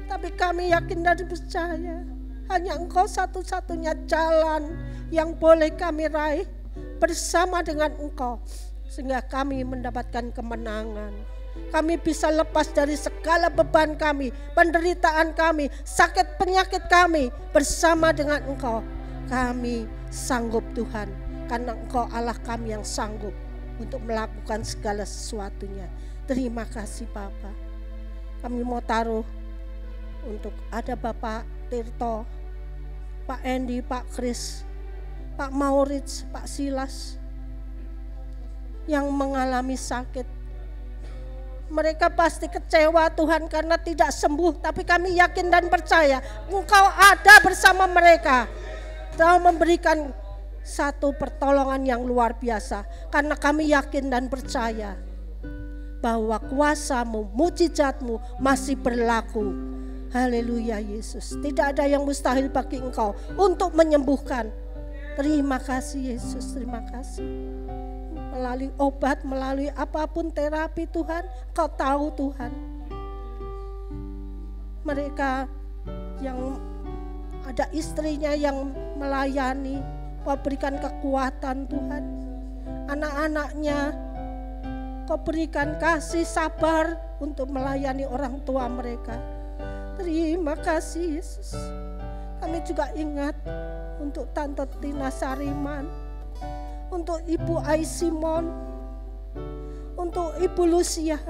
Tapi kami yakin dan percaya hanya Engkau satu-satunya jalan yang boleh kami raih bersama dengan Engkau. Sehingga kami mendapatkan kemenangan. Kami bisa lepas dari segala beban kami, penderitaan kami, sakit penyakit kami bersama dengan Engkau. Kami sanggup Tuhan, karena Engkau Allah kami yang sanggup untuk melakukan segala sesuatunya. Terima kasih Bapa. Kami mau taruh untuk ada Bapak Tirto, Pak Endi, Pak Kris, Pak Maurits, Pak Silas yang mengalami sakit. Mereka pasti kecewa Tuhan karena tidak sembuh, tapi kami yakin dan percaya Engkau ada bersama mereka. Kau memberikan satu pertolongan yang luar biasa, karena kami yakin dan percaya bahwa kuasa-Mu, mujizat-Mu masih berlaku. Haleluya Yesus. Tidak ada yang mustahil bagi Engkau untuk menyembuhkan. Terima kasih Yesus, terima kasih. Melalui obat, melalui apapun terapi Tuhan, Kau tahu Tuhan. Mereka yang ada istrinya yang melayani, Kau berikan kekuatan Tuhan. Anak-anaknya Kau berikan kasih sabar untuk melayani orang tua mereka. Terima kasih Yesus. Kami juga ingat untuk Tante Tina Sariman, untuk Ibu Ai Simon, untuk Ibu Lucia.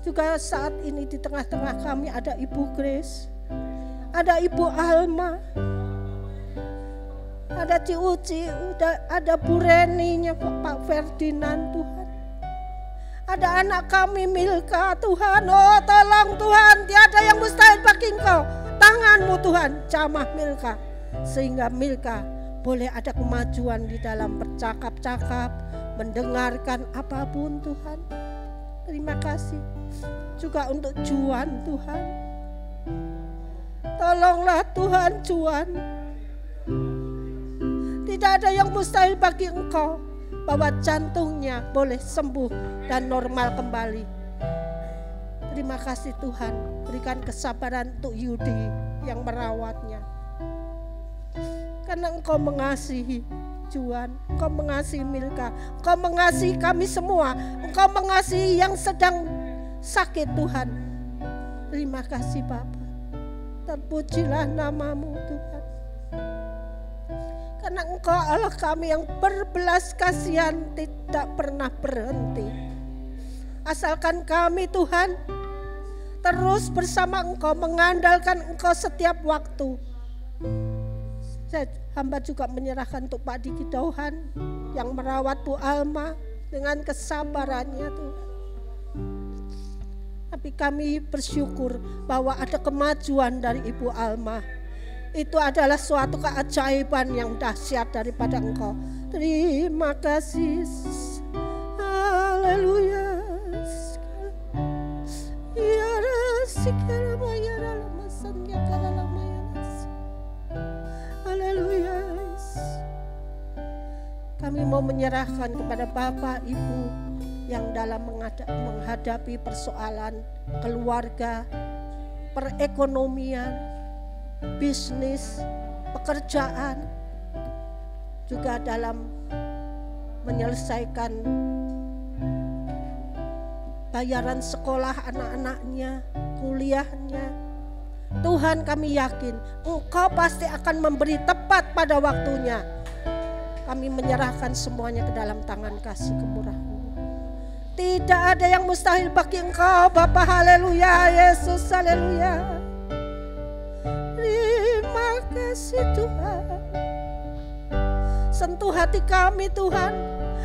Juga saat ini di tengah-tengah kami ada Ibu Grace, ada Ibu Alma, ada Ci Uci, ada Bu Reninya Pak Ferdinand Tuhan. Ada anak kami Milka Tuhan. Oh tolong Tuhan, tiada yang mustahil bagi Engkau. Tangan-Mu Tuhan jamah Milka, sehingga Milka boleh ada kemajuan di dalam bercakap-cakap, mendengarkan apapun Tuhan. Terima kasih juga untuk Juan Tuhan. Tolonglah Tuhan Juan. Tidak ada yang mustahil bagi Engkau, bahwa jantungnya boleh sembuh dan normal kembali. Terima kasih Tuhan, berikan kesabaran untuk Yudi yang merawatnya. Karena Engkau mengasihi Juan, Engkau mengasihi Milka, Engkau mengasihi kami semua, Engkau mengasihi yang sedang sakit Tuhan. Terima kasih Bapa. Terpujilah nama-Mu Tuhan. Karena Engkau Allah kami yang berbelas kasihan, tidak pernah berhenti. Asalkan kami Tuhan terus bersama Engkau, mengandalkan Engkau setiap waktu. Hamba juga menyerahkan untuk Pak Diki Dauhan yang merawat Bu Alma dengan kesabarannya Tuhan. Tapi kami bersyukur bahwa ada kemajuan dari Ibu Alma. Itu adalah suatu keajaiban yang dahsyat daripada Engkau. Terima kasih. Haleluya. Ya rasikala mayara lamasannya karala mayaras. Haleluya. Kami mau menyerahkan kepada Bapak Ibu yang dalam menghadapi persoalan keluarga, perekonomian, bisnis, pekerjaan, juga dalam menyelesaikan bayaran sekolah anak-anaknya, kuliahnya. Tuhan kami yakin Engkau pasti akan memberi tepat pada waktunya. Kami menyerahkan semuanya ke dalam tangan kasih kemurahan-Mu. Tidak ada yang mustahil bagi Engkau Bapa. Haleluya Yesus, haleluya. Terima kasih Tuhan. Sentuh hati kami Tuhan.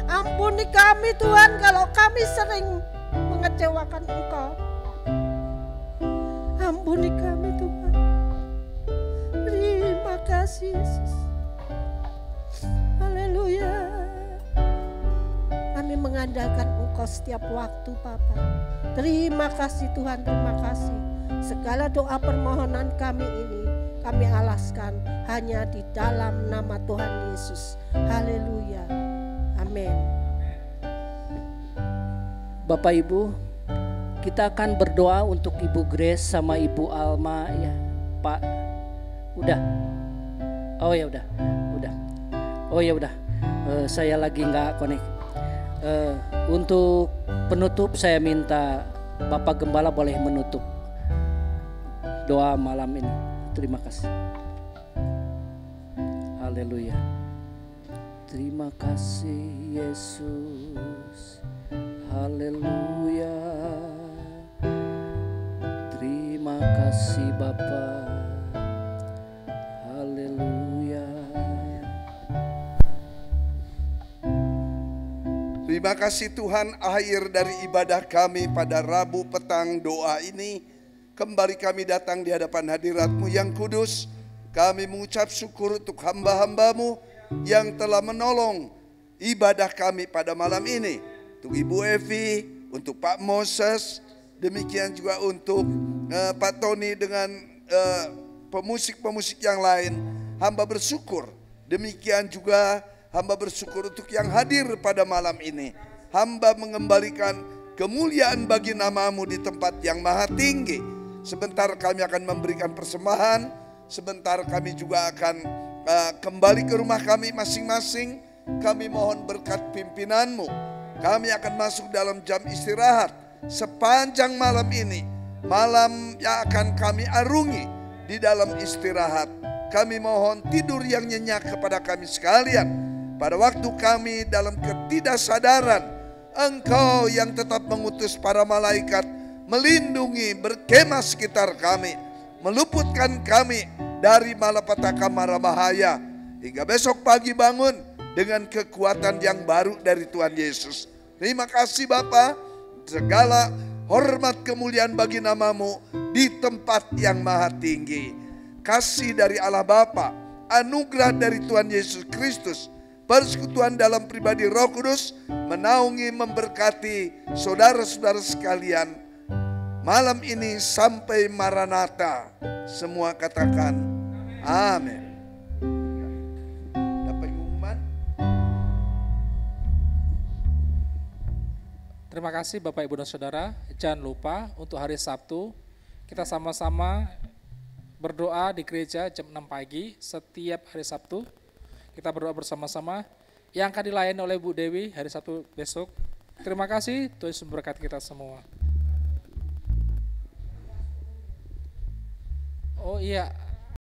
Ampuni kami Tuhan kalau kami sering mengecewakan Engkau. Ampuni kami Tuhan. Terima kasih Yesus. Haleluya. Kami mengandalkan Engkau setiap waktu Bapa. Terima kasih Tuhan, terima kasih. Segala doa permohonan kami ini kami alaskan hanya di dalam nama Tuhan Yesus. Haleluya. Amin. Bapak Ibu, kita akan berdoa untuk Ibu Grace sama Ibu Alma ya, Pak. Udah. Oh ya udah. Oh ya udah. Saya lagi nggak connect. Untuk penutup saya minta Bapak Gembala boleh menutup doa malam ini. Terima kasih. Haleluya. Terima kasih Yesus. Haleluya. Terima kasih Bapa. Haleluya. Terima kasih Tuhan, akhir dari ibadah kami pada Rabu petang doa ini. Kembali kami datang di hadapan hadirat-Mu yang kudus. Kami mengucap syukur untuk hamba-hamba-Mu yang telah menolong ibadah kami pada malam ini. Untuk Ibu Evi, untuk Pak Moses, demikian juga untuk Pak Tony dengan pemusik-pemusik yang lain. Hamba bersyukur. Demikian juga hamba bersyukur untuk yang hadir pada malam ini. Hamba mengembalikan kemuliaan bagi nama-Mu di tempat yang maha tinggi. Sebentar kami akan memberikan persembahan. Sebentar kami juga akan kembali ke rumah kami masing-masing. Kami mohon berkat pimpinan-Mu. Kami akan masuk dalam jam istirahat sepanjang malam ini. Malam yang akan kami arungi di dalam istirahat. Kami mohon tidur yang nyenyak kepada kami sekalian. Pada waktu kami dalam ketidaksadaran, Engkau yang tetap mengutus para malaikat melindungi, berkemah sekitar kami, meluputkan kami dari malapetaka mara bahaya, hingga besok pagi bangun dengan kekuatan yang baru dari Tuhan Yesus. Terima kasih Bapa, segala hormat kemuliaan bagi nama-Mu di tempat yang maha tinggi. Kasih dari Allah Bapa, anugerah dari Tuhan Yesus Kristus, persekutuan dalam pribadi Roh Kudus menaungi, memberkati saudara-saudara sekalian malam ini sampai Maranatha. Semua katakan amin. Ada pengumuman? Terima kasih Bapak Ibu dan Saudara. Jangan lupa untuk hari Sabtu kita sama-sama berdoa di gereja jam 6 pagi setiap hari Sabtu. Kita berdoa bersama-sama yang akan dilayani oleh Bu Dewi hari Sabtu besok. Terima kasih, Tuhan Yesus memberkati kita semua. Oh iya,